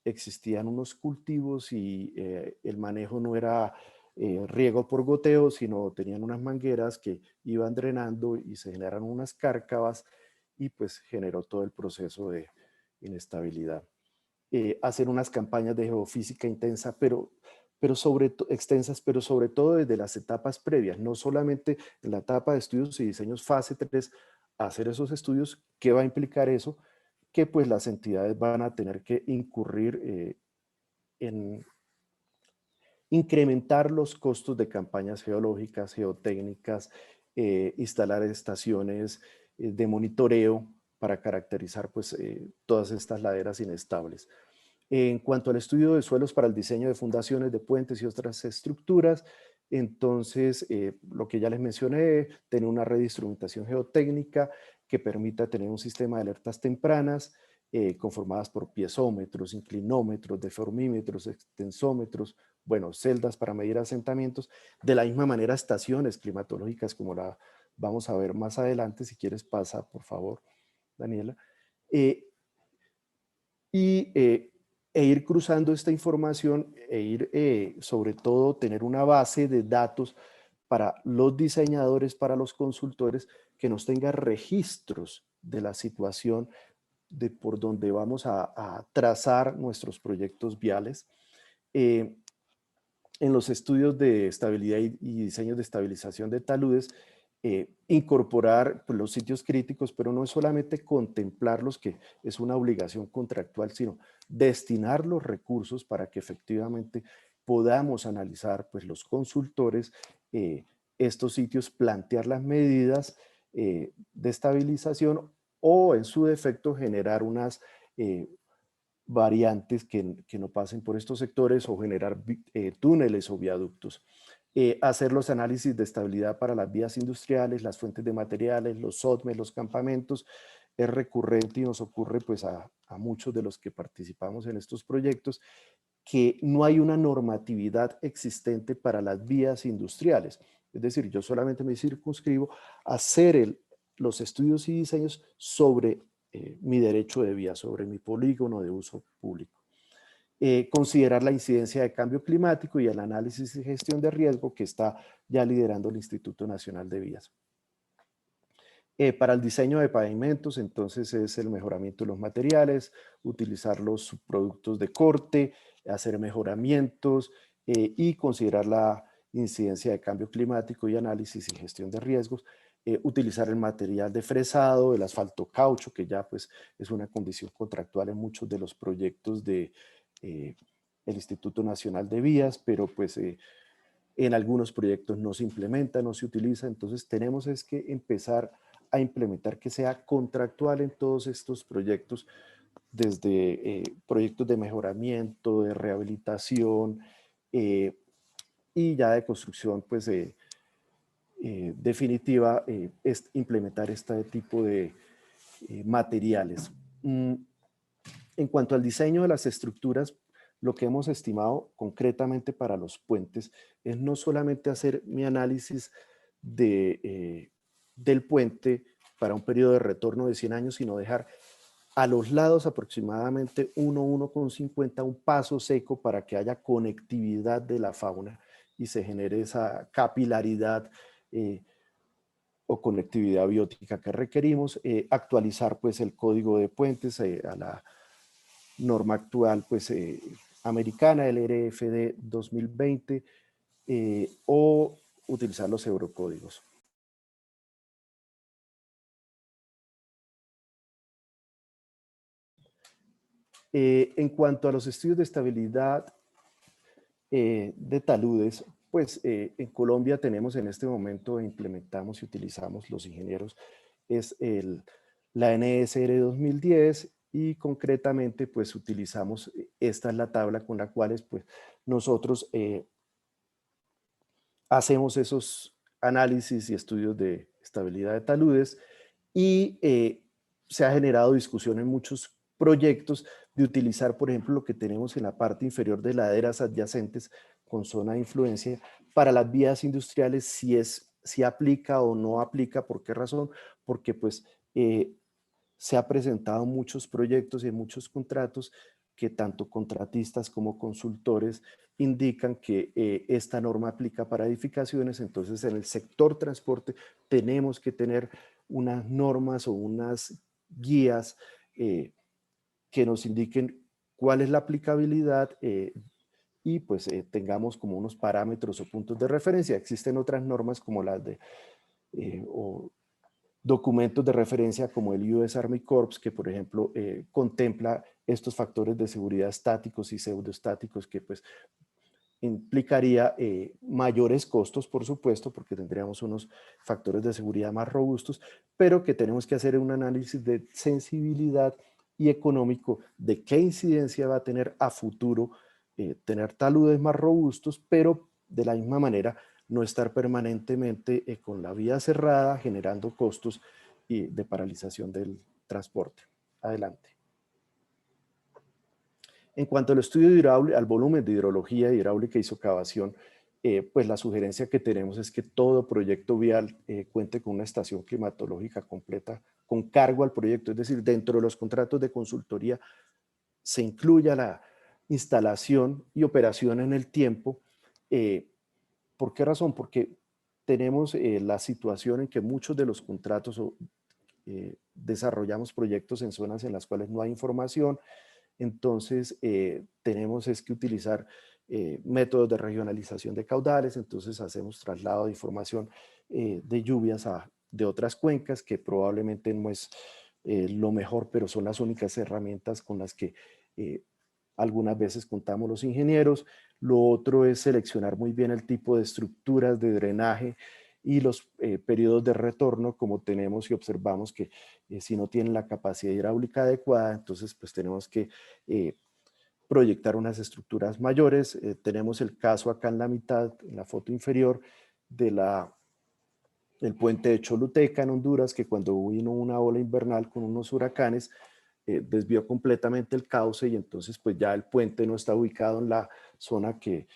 Speaker 6: existían unos cultivos y el manejo no era riego por goteo, sino tenían unas mangueras que iban drenando y se generaron unas cárcavas, y pues generó todo el proceso de inestabilidad. Hacer unas campañas de geofísica intensa, extensas, pero sobre todo desde las etapas previas, no solamente en la etapa de estudios y diseños fase 3, hacer esos estudios. ¿Qué va a implicar eso? Que pues las entidades van a tener que incurrir en incrementar los costos de campañas geológicas, geotécnicas, instalar estaciones de monitoreo para caracterizar pues, todas estas laderas inestables. En cuanto al estudio de suelos para el diseño de fundaciones, de puentes y otras estructuras, entonces lo que ya les mencioné, tener una red de instrumentación geotécnica que permita tener un sistema de alertas tempranas conformadas por piezómetros, inclinómetros, deformímetros, extensómetros, bueno, celdas para medir asentamientos, de la misma manera estaciones climatológicas como la vamos a ver más adelante. Si quieres pasa, por favor, Daniela. E ir cruzando esta información e ir, sobre todo, tener una base de datos para los diseñadores, para los consultores, que nos tenga registros de la situación de por donde vamos a trazar nuestros proyectos viales. En los estudios de estabilidad y diseños de estabilización de taludes, incorporar pues, los sitios críticos, pero no es solamente contemplarlos, que es una obligación contractual, sino destinar los recursos para que efectivamente podamos analizar, pues los consultores, estos sitios, plantear las medidas de estabilización o en su defecto generar unas variantes que no pasen por estos sectores, o generar túneles o viaductos. Hacer los análisis de estabilidad para las vías industriales, las fuentes de materiales, los SOTME, los campamentos. Es recurrente y nos ocurre pues a muchos de los que participamos en estos proyectos que no hay una normatividad existente para las vías industriales. Es decir, yo solamente me circunscribo a hacer los estudios y diseños sobre mi derecho de vía, sobre mi polígono de uso público. Considerar la incidencia de cambio climático y el análisis y gestión de riesgo que está ya liderando el Instituto Nacional de Vías. Para el diseño de pavimentos, entonces, es el mejoramiento de los materiales, utilizar los subproductos de corte, hacer mejoramientos, y considerar la incidencia de cambio climático y análisis y gestión de riesgos, utilizar el material de fresado, el asfalto caucho, que ya pues es una condición contractual en muchos de los proyectos de el Instituto Nacional de Vías, pero pues en algunos proyectos no se implementa, no se utiliza, entonces tenemos es que empezar a implementar que sea contractual en todos estos proyectos, desde proyectos de mejoramiento, de rehabilitación y ya de construcción pues definitiva, es implementar este tipo de materiales. En cuanto al diseño de las estructuras, lo que hemos estimado concretamente para los puentes es no solamente hacer mi análisis del puente para un periodo de retorno de 100 años, sino dejar a los lados aproximadamente 1,50 un paso seco para que haya conectividad de la fauna y se genere esa capilaridad o conectividad biótica que requerimos. Actualizar pues el código de puentes a la norma actual pues americana, el RFD 2020, o utilizar los eurocódigos. En cuanto a los estudios de estabilidad de taludes, pues en Colombia tenemos en este momento, implementamos y utilizamos los ingenieros, es la NSR 2010 y concretamente pues utilizamos, esta es la tabla con la cual pues nosotros hacemos esos análisis y estudios de estabilidad de taludes y se ha generado discusión en muchos proyectos de utilizar, por ejemplo, lo que tenemos en la parte inferior de laderas adyacentes con zona de influencia para las vías industriales, si aplica o no aplica. ¿Por qué razón? Porque pues se ha presentado muchos proyectos y muchos contratos que tanto contratistas como consultores indican que esta norma aplica para edificaciones. Entonces en el sector transporte tenemos que tener unas normas o unas guías que nos indiquen cuál es la aplicabilidad y pues tengamos como unos parámetros o puntos de referencia. Existen otras normas como las de o documentos de referencia como el US Army Corps, que por ejemplo contempla estos factores de seguridad estáticos y pseudoestáticos que pues implicaría mayores costos, por supuesto, porque tendríamos unos factores de seguridad más robustos, pero que tenemos que hacer un análisis de sensibilidad y económico de qué incidencia va a tener a futuro tener taludes más robustos, pero de la misma manera no estar permanentemente con la vía cerrada generando costos de paralización del transporte. Adelante. En cuanto al estudio de al volumen de hidrología, hidráulica y socavación, pues la sugerencia que tenemos es que todo proyecto vial cuente con una estación climatológica completa con cargo al proyecto, es decir, dentro de los contratos de consultoría se incluya la instalación y operación en el tiempo. ¿Por qué razón? Porque tenemos la situación en que muchos de los contratos desarrollamos proyectos en zonas en las cuales no hay información. Entonces, tenemos es que utilizar métodos de regionalización de caudales. Entonces, hacemos traslado de información de lluvias de otras cuencas, que probablemente no es lo mejor, pero son las únicas herramientas con las que algunas veces contamos los ingenieros. Lo otro es seleccionar muy bien el tipo de estructuras de drenaje y los periodos de retorno, como tenemos y observamos que si no tienen la capacidad hidráulica adecuada, entonces pues tenemos que proyectar unas estructuras mayores. Tenemos el caso acá en la mitad, en la foto inferior, del puente de Choluteca en Honduras, que cuando vino una ola invernal con unos huracanes, desvió completamente el cauce y entonces pues ya el puente no está ubicado en la zona que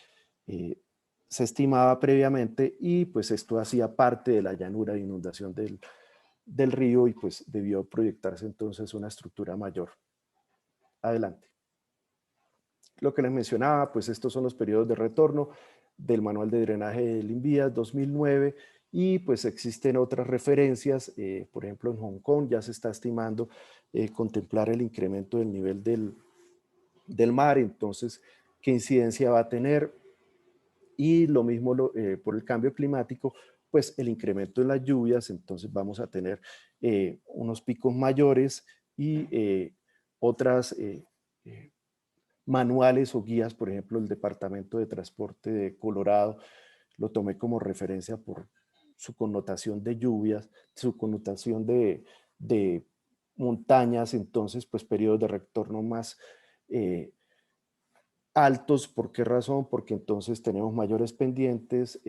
Speaker 6: se estimaba previamente y pues esto hacía parte de la llanura de inundación del río y pues debió proyectarse entonces una estructura mayor. Adelante. Lo que les mencionaba, pues estos son los periodos de retorno del Manual de Drenaje del INVIAS 2009 y pues existen otras referencias, por ejemplo en Hong Kong ya se está estimando contemplar el incremento del nivel del mar, entonces qué incidencia va a tener. Y lo mismo por el cambio climático, pues el incremento en las lluvias, entonces vamos a tener unos picos mayores y otras manuales o guías, por ejemplo, el Departamento de Transporte de Colorado, lo tomé como referencia por su connotación de lluvias, su connotación de montañas, entonces pues periodos de retorno más altos. ¿Por qué razón? Porque entonces tenemos mayores pendientes,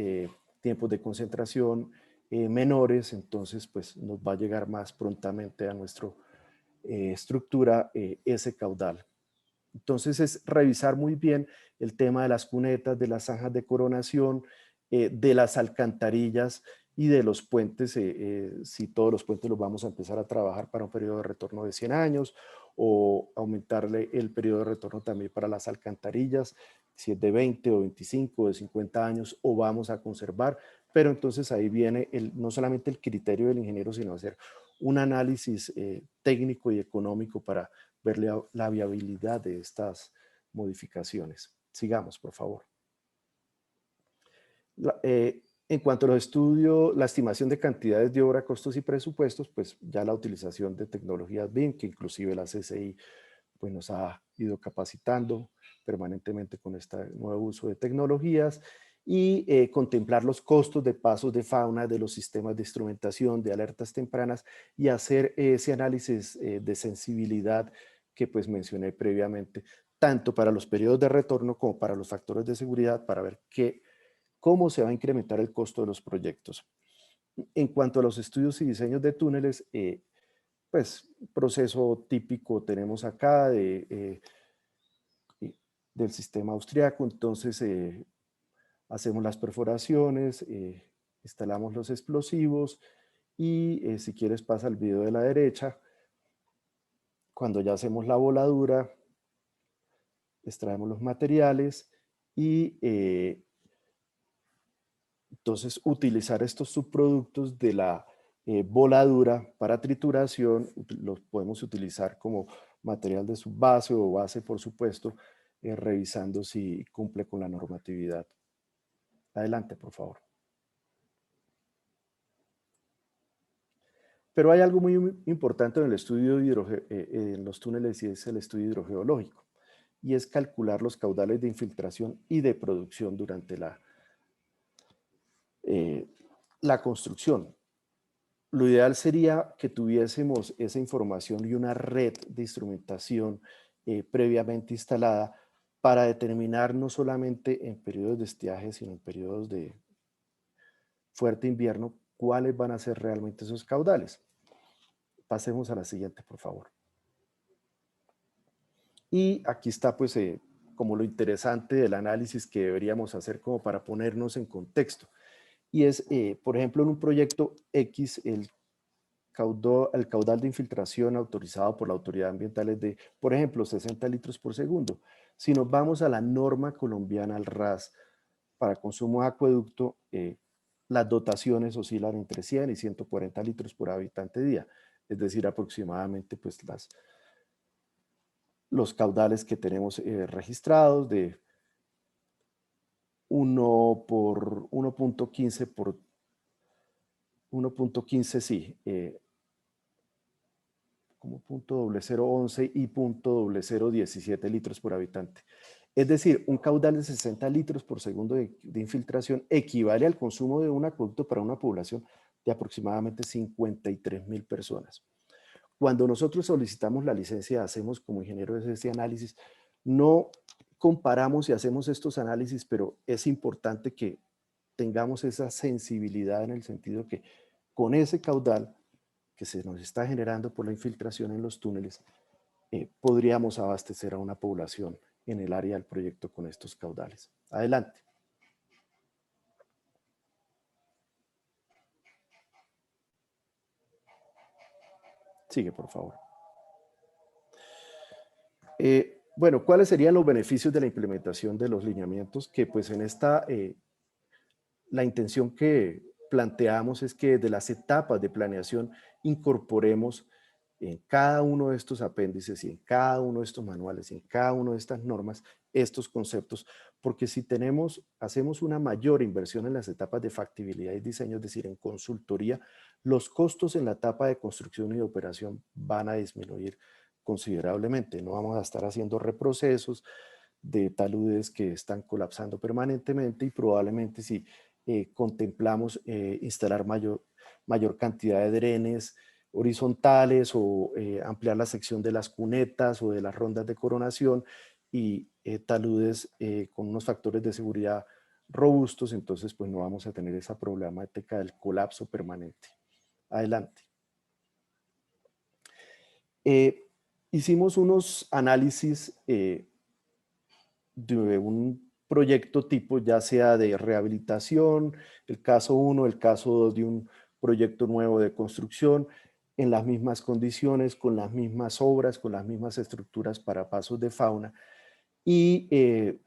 Speaker 6: tiempos de concentración menores, entonces pues nos va a llegar más prontamente a nuestra estructura ese caudal. Entonces es revisar muy bien el tema de las cunetas, de las zanjas de coronación, de las alcantarillas y de los puentes, si todos los puentes los vamos a empezar a trabajar para un periodo de retorno de 100 años o aumentarle el periodo de retorno también para las alcantarillas, si es de 20 o 25 o de 50 años o vamos a conservar, pero entonces ahí viene no solamente el criterio del ingeniero, sino hacer un análisis técnico y económico para ver la viabilidad de estas modificaciones. Sigamos, por favor. En cuanto a los estudios, la estimación de cantidades de obra, costos y presupuestos, pues ya la utilización de tecnologías BIM, que inclusive la CCI pues nos ha ido capacitando permanentemente con este nuevo uso de tecnologías y contemplar los costos de pasos de fauna, de los sistemas de instrumentación, de alertas tempranas y hacer ese análisis de sensibilidad que pues mencioné previamente, tanto para los periodos de retorno como para los factores de seguridad, para ver cómo se va a incrementar el costo de los proyectos. En cuanto a los estudios y diseños de túneles, pues proceso típico tenemos acá del sistema austriaco, entonces hacemos las perforaciones, instalamos los explosivos y si quieres pasa el video de la derecha. Cuando ya hacemos la voladura, extraemos los materiales y entonces utilizar estos subproductos de la voladura para trituración, los podemos utilizar como material de subbase o base, por supuesto, revisando si cumple con la normatividad. Adelante, por favor. Pero hay algo muy importante en el estudio en los túneles y es el estudio hidrogeológico, y es calcular los caudales de infiltración y de producción durante la construcción. Lo ideal sería que tuviésemos esa información y una red de instrumentación previamente instalada para determinar no solamente en periodos de estiaje, sino en periodos de fuerte invierno, cuáles van a ser realmente esos caudales. Pasemos a la siguiente, por favor. Y aquí está, pues, como lo interesante del análisis que deberíamos hacer como para ponernos en contexto. Y es, por ejemplo, en un proyecto X, el caudal de infiltración autorizado por la autoridad ambiental es de, por ejemplo, 60 litros por segundo. Si nos vamos a la norma colombiana, al RAS, para consumo de acueducto, las dotaciones oscilan entre 100 y 140 litros por habitante día. Es decir, aproximadamente pues los caudales que tenemos registrados de 1 por 1.15 por 1.15, sí, como .0011 y .0017 litros por habitante. Es decir, un caudal de 60 litros por segundo de infiltración equivale al consumo de un acueducto para una población de aproximadamente 53,000 personas. Cuando nosotros solicitamos la licencia, hacemos como ingenieros ese análisis, no comparamos y hacemos estos análisis, pero es importante que tengamos esa sensibilidad en el sentido que con ese caudal que se nos está generando por la infiltración en los túneles, podríamos abastecer a una población en el área del proyecto con estos caudales. Adelante. Sigue, por favor. Bueno, ¿cuáles serían los beneficios de la implementación de los lineamientos? Que pues en esta, la intención que planteamos es que de las etapas de planeación incorporemos en cada uno de estos apéndices y en cada uno de estos manuales y en cada una de estas normas estos conceptos, porque si hacemos una mayor inversión en las etapas de factibilidad y diseño, es decir, en consultoría, los costos en la etapa de construcción y de operación van a disminuir considerablemente. No vamos a estar haciendo reprocesos de taludes que están colapsando permanentemente y probablemente si contemplamos instalar mayor cantidad de drenes horizontales o ampliar la sección de las cunetas o de las rondas de coronación y taludes con unos factores de seguridad robustos, entonces pues no vamos a tener esa problemática del colapso permanente. Adelante. Hicimos unos análisis de un proyecto tipo, ya sea de rehabilitación, el caso 1, el caso 2 de un proyecto nuevo de construcción, en las mismas condiciones, con las mismas obras, con las mismas estructuras para pasos de fauna. Y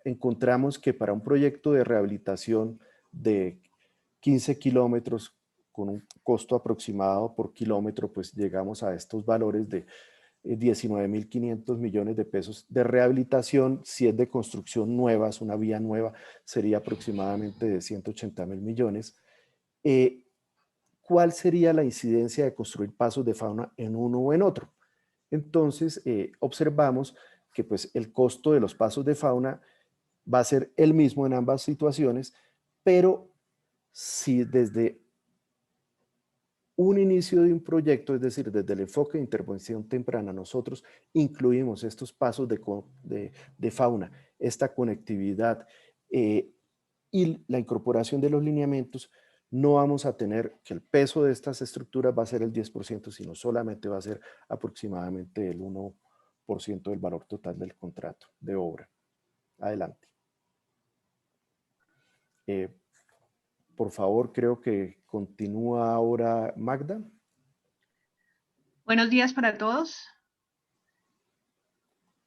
Speaker 6: encontramos que para un proyecto de rehabilitación de 15 kilómetros, con un costo aproximado por kilómetro, pues llegamos a estos valores de 19.500 millones de pesos de rehabilitación. Si es de construcción nueva, es una vía nueva, sería aproximadamente de 180.000 millones. ¿Cuál sería la incidencia de construir pasos de fauna en uno o en otro? Entonces, observamos que pues, el costo de los pasos de fauna va a ser el mismo en ambas situaciones, pero si desde un inicio de un proyecto, es decir, desde el enfoque de intervención temprana, nosotros incluimos estos pasos de fauna, esta conectividad y la incorporación de los lineamientos, no vamos a tener que el peso de estas estructuras va a ser el 10%, sino solamente va a ser aproximadamente el 1% del valor total del contrato de obra. Adelante. Por favor, creo que continúa ahora Magda.
Speaker 7: Buenos días para todos.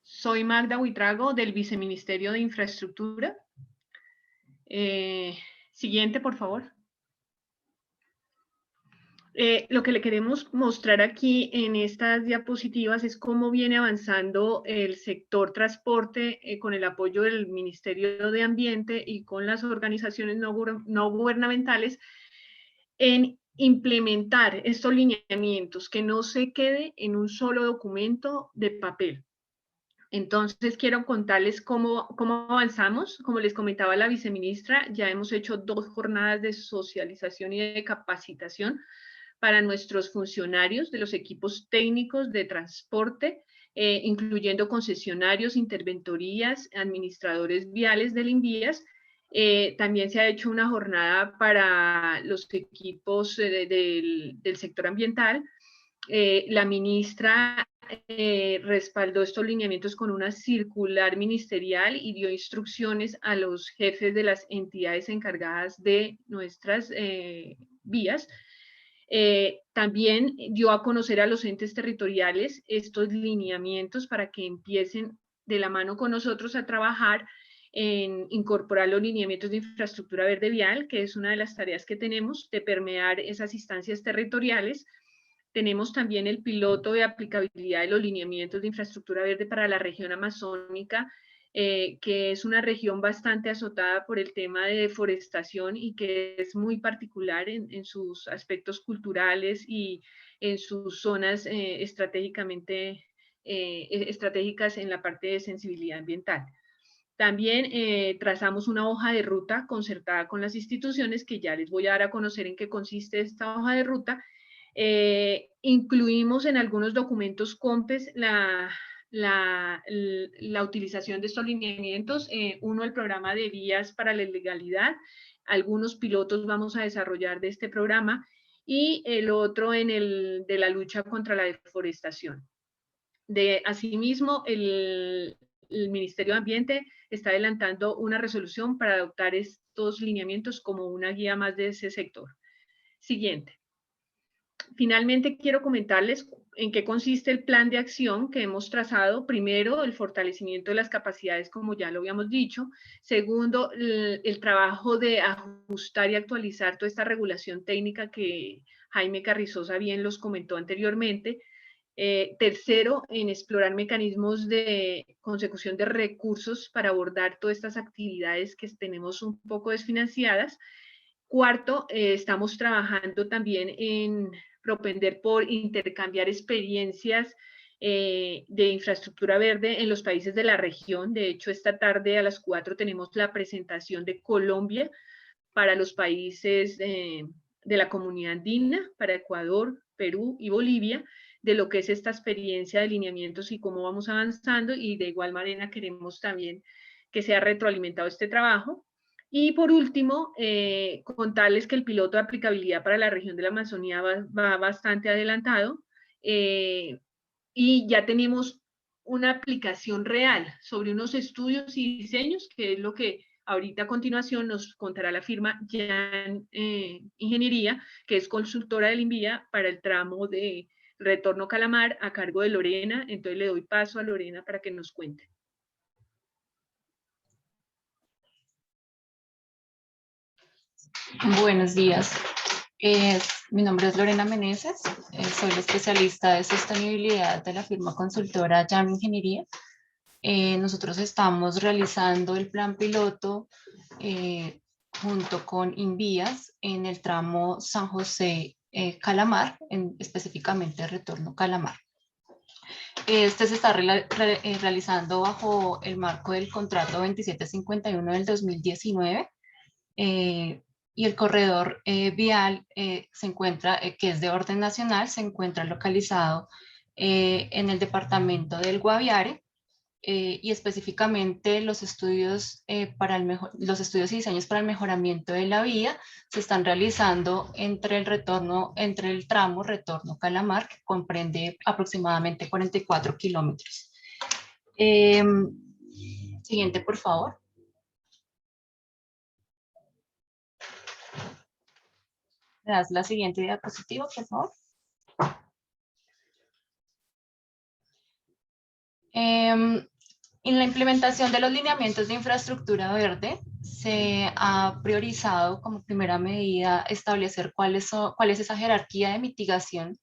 Speaker 7: Soy Magda Huitrago del Viceministerio de Infraestructura. Siguiente, por favor. Lo que le queremos mostrar aquí en estas diapositivas es cómo viene avanzando el sector transporte con el apoyo del Ministerio de Ambiente y con las organizaciones no gubernamentales en implementar estos lineamientos, que no se quede en un solo documento de papel. Entonces, quiero contarles cómo avanzamos. Como les comentaba la viceministra, ya hemos hecho 2 jornadas de socialización y de capacitación para nuestros funcionarios de los equipos técnicos de transporte, incluyendo concesionarios, interventorías, administradores viales del INVIAS. También se ha hecho una jornada para los equipos del sector ambiental. La ministra respaldó estos lineamientos con una circular ministerial y dio instrucciones a los jefes de las entidades encargadas de nuestras vías. También dio a conocer a los entes territoriales estos lineamientos para que empiecen de la mano con nosotros a trabajar en incorporar los lineamientos de infraestructura verde vial, que es una de las tareas que tenemos de permear esas instancias territoriales. Tenemos también el piloto de aplicabilidad de los lineamientos de infraestructura verde para la región amazónica, que es una región bastante azotada por el tema de deforestación y que es muy particular en sus aspectos culturales y en sus zonas estratégicas en la parte de sensibilidad ambiental. También trazamos una hoja de ruta concertada con las instituciones, que ya les voy a dar a conocer en qué consiste esta hoja de ruta. Incluimos en algunos documentos COMPES la utilización de estos lineamientos. Uno, el programa de vías para la legalidad. Algunos pilotos vamos a desarrollar de este programa. Y el otro en el de la lucha contra la deforestación. Asimismo, el Ministerio de Ambiente está adelantando una resolución para adoptar estos lineamientos como una guía más de ese sector. Siguiente. Finalmente, quiero comentarles en qué consiste el plan de acción que hemos trazado. Primero, el fortalecimiento de las capacidades, como ya lo habíamos dicho. Segundo, el trabajo de ajustar y actualizar toda esta regulación técnica que Jaime Carrizosa bien los comentó anteriormente. Tercero, en explorar mecanismos de consecución de recursos para abordar todas estas actividades que tenemos un poco desfinanciadas. Cuarto, estamos trabajando también en propender por intercambiar experiencias de infraestructura verde en los países de la región. De hecho, esta tarde a las 4 tenemos la presentación de Colombia para los países de la comunidad andina, para Ecuador, Perú y Bolivia, de lo que es esta experiencia de lineamientos y cómo vamos avanzando, y de igual manera queremos también que sea retroalimentado este trabajo. Y por último, contarles que el piloto de aplicabilidad para la región de la Amazonía va bastante adelantado, y ya tenemos una aplicación real sobre unos estudios y diseños, que es lo que ahorita a continuación nos contará la firma Jan Ingeniería, que es consultora del INVIA para el tramo de Retorno Calamar a cargo de Lorena. Entonces le doy paso a Lorena para que nos cuente.
Speaker 8: Buenos días. Mi nombre es Lorena Meneses, soy la especialista de sostenibilidad de la firma consultora Jan Ingeniería. Nosotros estamos realizando el plan piloto junto con Invías en el tramo San José Calamar, específicamente Retorno Calamar. Este se está realizando bajo el marco del contrato 2751 del 2019. Y el corredor vial se encuentra, que es de orden nacional, se encuentra localizado en el departamento del Guaviare, y específicamente los estudios y diseños para el mejoramiento de la vía se están realizando entre el tramo Retorno Calamar, que comprende aproximadamente 44 kilómetros. Siguiente, por favor. ¿Me das la siguiente diapositiva, por favor? En la implementación de los lineamientos de infraestructura verde, se ha priorizado como primera medida establecer cuál es esa jerarquía de mitigación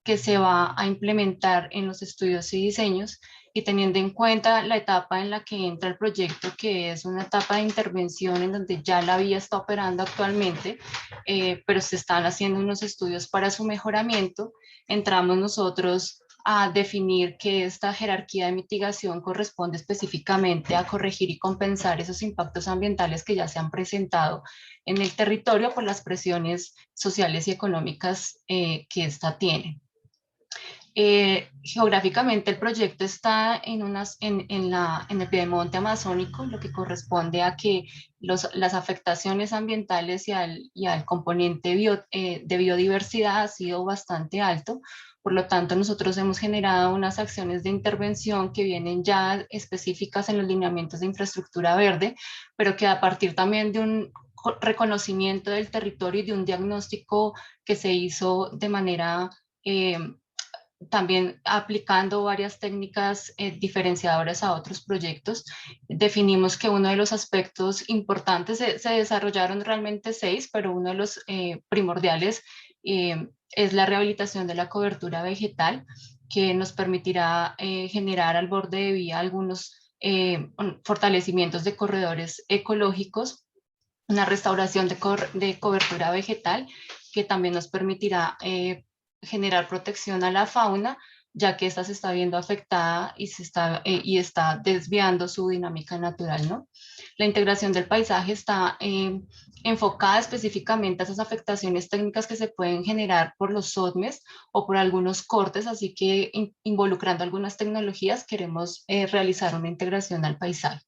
Speaker 8: que se va a implementar en los estudios y diseños, y teniendo en cuenta la etapa en la que entra el proyecto, que es una etapa de intervención en donde ya la vía está operando actualmente, pero se están haciendo unos estudios para su mejoramiento, entramos nosotros a definir que esta jerarquía de mitigación corresponde específicamente a corregir y compensar esos impactos ambientales que ya se han presentado en el territorio por las presiones sociales y económicas que ésta tiene. Geográficamente el proyecto está en el piedemonte amazónico, lo que corresponde a que las afectaciones ambientales y al componente de biodiversidad ha sido bastante alto. Por lo tanto, nosotros hemos generado unas acciones de intervención que vienen ya específicas en los lineamientos de infraestructura verde, pero que a partir también de un reconocimiento del territorio y de un diagnóstico que se hizo de manera también aplicando varias técnicas diferenciadoras a otros proyectos, definimos que uno de los aspectos importantes, se desarrollaron realmente 6, pero uno de los primordiales es la rehabilitación de la cobertura vegetal, que nos permitirá generar al borde de vía algunos fortalecimientos de corredores ecológicos, una restauración de cobertura vegetal, que también nos permitirá generar protección a la fauna, ya que esta se está viendo afectada y está desviando su dinámica natural, ¿no? La integración del paisaje está enfocada específicamente a esas afectaciones técnicas que se pueden generar por los SODMES o por algunos cortes, así que involucrando algunas tecnologías queremos realizar una integración al paisaje.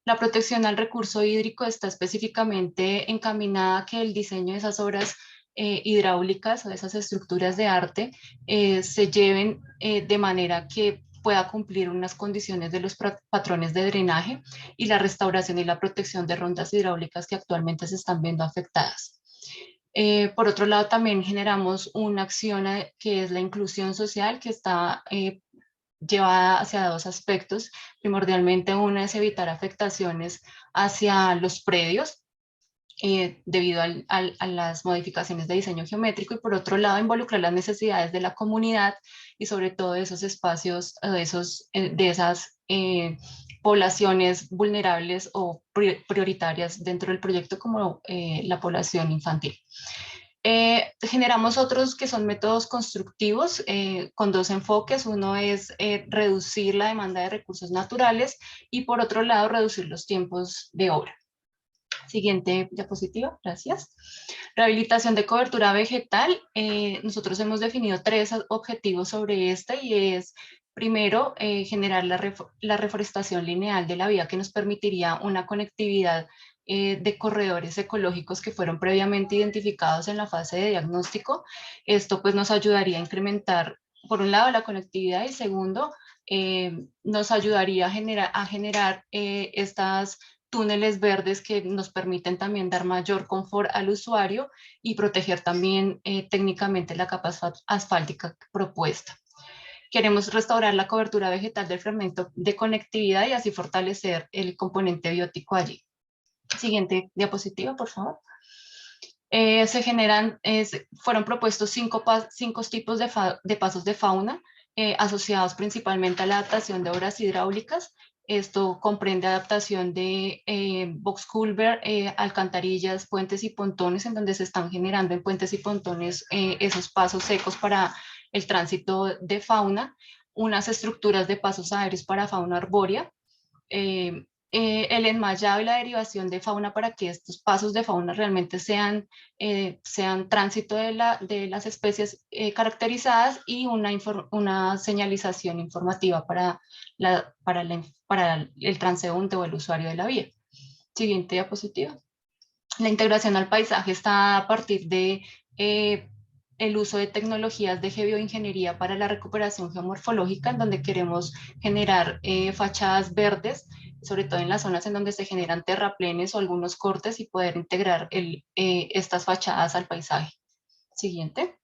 Speaker 8: La protección al recurso hídrico está específicamente encaminada a que el diseño de esas obras hidráulicas o de esas estructuras de arte se lleven de manera que pueda cumplir unas condiciones de los patrones de drenaje y la restauración y la protección de rondas hidráulicas que actualmente se están viendo afectadas. Por otro lado, también generamos una acción que es la inclusión social, que está llevada hacia 2 aspectos. Primordialmente, una es evitar afectaciones hacia los predios, debido a las modificaciones de diseño geométrico, y por otro lado involucrar las necesidades de la comunidad y sobre todo de esos espacios, de esas poblaciones vulnerables o prioritarias dentro del proyecto, como la población infantil. Generamos otros que son métodos constructivos con dos enfoques. Uno es reducir la demanda de recursos naturales y por otro lado reducir los tiempos de obra. Siguiente diapositiva, gracias. Rehabilitación de cobertura vegetal. Nosotros hemos definido 3 objetivos sobre este, y es, primero, generar la reforestación lineal de la vía, que nos permitiría una conectividad de corredores ecológicos que fueron previamente identificados en la fase de diagnóstico. Esto pues nos ayudaría a incrementar, por un lado, la conectividad, y segundo, nos ayudaría a generar estas túneles verdes que nos permiten también dar mayor confort al usuario y proteger también técnicamente la capa asfáltica propuesta. Queremos restaurar la cobertura vegetal del fragmento de conectividad y así fortalecer el componente biótico allí. Siguiente diapositiva, por favor. Fueron propuestos 5 tipos de pasos de fauna asociados principalmente a la adaptación de obras hidráulicas. Esto comprende adaptación de box culvert, alcantarillas, puentes y pontones, en donde se están generando en puentes y pontones esos pasos secos para el tránsito de fauna, unas estructuras de pasos aéreos para fauna arbórea, el enmayado y la derivación de fauna para que estos pasos de fauna realmente sean tránsito de las especies caracterizadas, y una señalización informativa para el transeúnte o el usuario de la vía. Siguiente diapositiva. La integración al paisaje está a partir de el uso de tecnologías de geoingeniería para la recuperación geomorfológica, en donde queremos generar fachadas verdes, sobre todo en las zonas en donde se generan terraplenes o algunos cortes, y poder integrar estas fachadas al paisaje. Siguiente.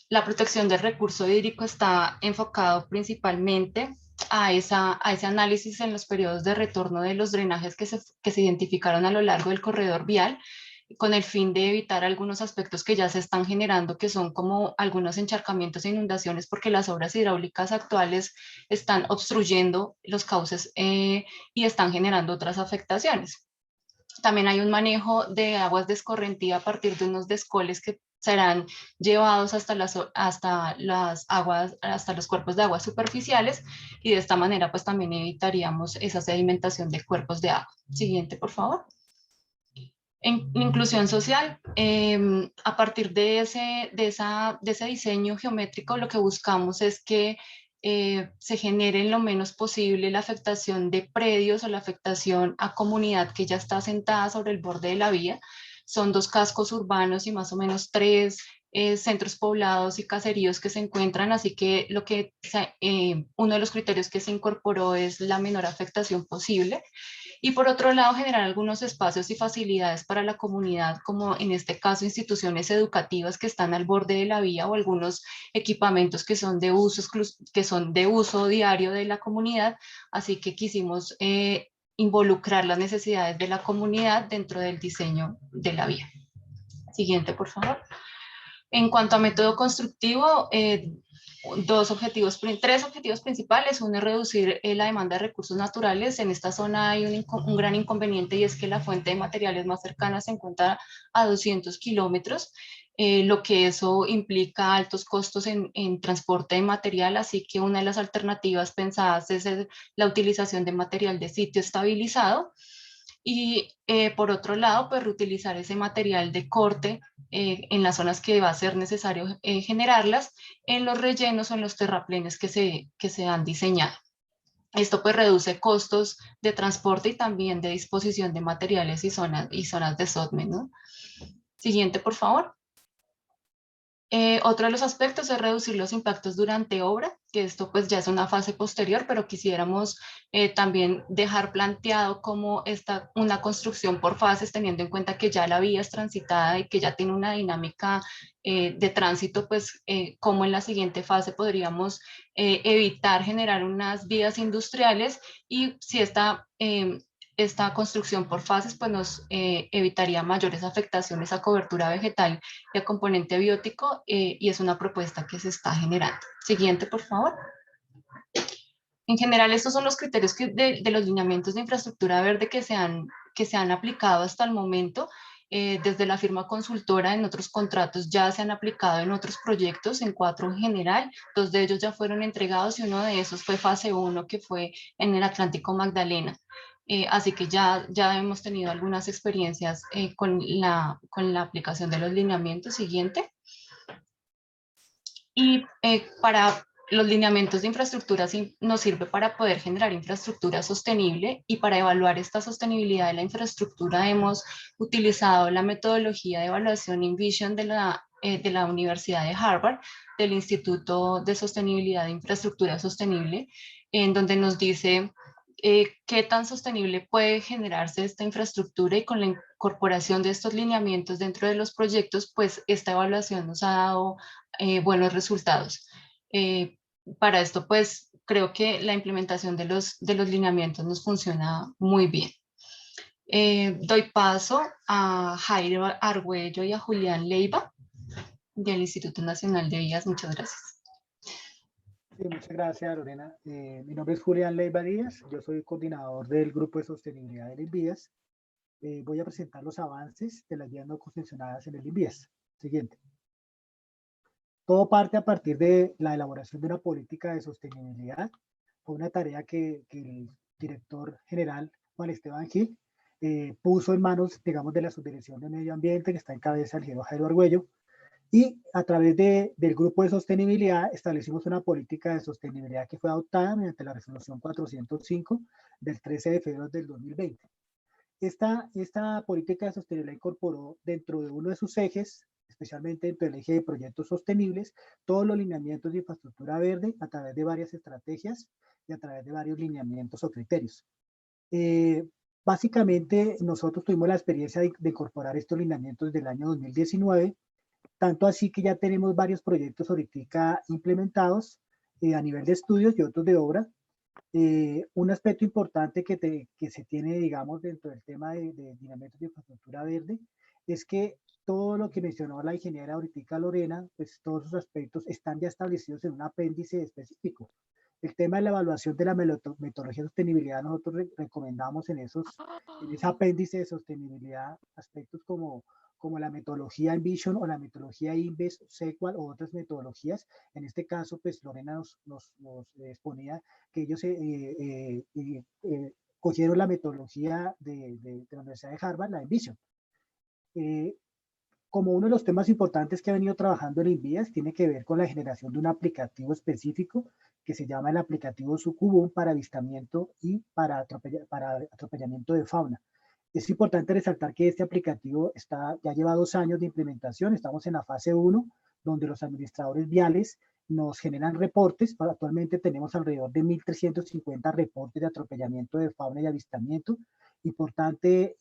Speaker 8: La protección del recurso hídrico está enfocado principalmente a ese análisis en los periodos de retorno de los drenajes que se identificaron a lo largo del corredor vial, con el fin de evitar algunos aspectos que ya se están generando, que son como algunos encharcamientos e inundaciones, porque las obras hidráulicas actuales están obstruyendo los cauces y están generando otras afectaciones. También hay un manejo de aguas de escorrentía a partir de unos descoles que serán llevados hasta los cuerpos de aguas superficiales, y de esta manera pues también evitaríamos esa sedimentación de cuerpos de agua. Siguiente, por favor. En inclusión social, a partir de ese diseño geométrico, lo que buscamos es que se genere en lo menos posible la afectación de predios o la afectación a comunidad que ya está asentada sobre el borde de la vía. Son 2 cascos urbanos y más o menos 3 centros poblados y caseríos que se encuentran, así que uno de los criterios que se incorporó es la menor afectación posible. Y por otro lado, generar algunos espacios y facilidades para la comunidad, como en este caso instituciones educativas que están al borde de la vía, o algunos equipamientos que son de uso diario de la comunidad. Así que quisimos involucrar las necesidades de la comunidad dentro del diseño de la vía. Siguiente, por favor. En cuanto a método constructivo, 3 objetivos principales. Uno es reducir la demanda de recursos naturales. En esta zona hay un gran inconveniente, y es que la fuente de materiales más cercana se encuentra a 200 kilómetros, lo que eso implica altos costos en transporte de material, así que una de las alternativas pensadas es la utilización de material de sitio estabilizado. Y por otro lado, pues reutilizar ese material de corte en las zonas que va a ser necesario generarlas, en los rellenos o en los terraplenes que se han diseñado. Esto pues reduce costos de transporte y también de disposición de materiales y zonas de SOTME, ¿no? Siguiente, por favor. Otro de los aspectos es reducir los impactos durante obra, que esto pues ya es una fase posterior, pero quisiéramos también dejar planteado como una construcción por fases, teniendo en cuenta que ya la vía es transitada y que ya tiene una dinámica de tránsito, pues como en la siguiente fase podríamos evitar generar unas vías industriales, y si esta construcción por fases pues nos evitaría mayores afectaciones a cobertura vegetal y a componente biótico, y es una propuesta que se está generando. Siguiente, por favor. En general, estos son los criterios de los lineamientos de infraestructura verde que se han aplicado hasta el momento. Desde la firma consultora en otros contratos ya se han aplicado en otros proyectos, en 4 en general. 2 de ellos ya fueron entregados y uno de esos fue fase 1, que fue en el Atlántico Magdalena. Así que ya hemos tenido algunas experiencias con la aplicación de los lineamientos. Siguiente. Y para los lineamientos de infraestructura nos sirve para poder generar infraestructura sostenible, y para evaluar esta sostenibilidad de la infraestructura hemos utilizado la metodología de evaluación InVision de la Universidad de Harvard, del Instituto de Sostenibilidad de Infraestructura Sostenible, en donde nos dice qué tan sostenible puede generarse esta infraestructura, y con la incorporación de estos lineamientos dentro de los proyectos, pues esta evaluación nos ha dado buenos resultados. Para esto, pues creo que la implementación de los lineamientos nos funciona muy bien. Doy paso a Jairo Argüello y a Julián Leiva del Instituto Nacional de Vías. Muchas gracias.
Speaker 9: Sí, muchas gracias, Lorena. Mi nombre es Julián Leiva Díaz, yo soy coordinador del Grupo de Sostenibilidad del INVIAS. Voy a presentar los avances de las guías no concesionadas en el INVIAS. Siguiente. Todo parte a partir de la elaboración de una política de sostenibilidad. Fue una tarea que el director general, Juan Esteban Gil, puso en manos, digamos, de la Subdirección de Medio Ambiente, que está en cabeza del ingeniero Jairo Argüello, y a través del grupo de sostenibilidad establecimos una política de sostenibilidad que fue adoptada mediante la resolución 405 del 13 de febrero del 2020. Esta política de sostenibilidad incorporó dentro de uno de sus ejes, especialmente dentro del eje de proyectos sostenibles, todos los lineamientos de infraestructura verde a través de varias estrategias y a través de varios lineamientos o criterios. Básicamente, nosotros tuvimos la experiencia de incorporar estos lineamientos desde el año 2019, tanto así que ya tenemos varios proyectos ahorita implementados a nivel de estudios y otros de obra. Un aspecto importante que se tiene, digamos, dentro del tema de lineamientos de infraestructura verde es que todo lo que mencionó la ingeniera ahorita Lorena, pues todos esos aspectos están ya establecidos en un apéndice específico. El tema de la evaluación de la metodología de sostenibilidad, nosotros recomendamos en ese apéndice de sostenibilidad aspectos como la metodología InVision o la metodología INVES, SEQUAL o otras metodologías. En este caso, pues Lorena nos exponía que ellos cogieron la metodología de la Universidad de Harvard, la InVision. Como uno de los temas importantes que ha venido trabajando el INVIAS tiene que ver con la generación de un aplicativo específico que se llama el aplicativo Sucubum para avistamiento y para atropellamiento de fauna. Es importante resaltar que este aplicativo ya lleva 2 años de implementación. Estamos en la fase 1, donde los administradores viales nos generan reportes. Actualmente tenemos alrededor de 1.350 reportes de atropellamiento de fauna y avistamiento. Importante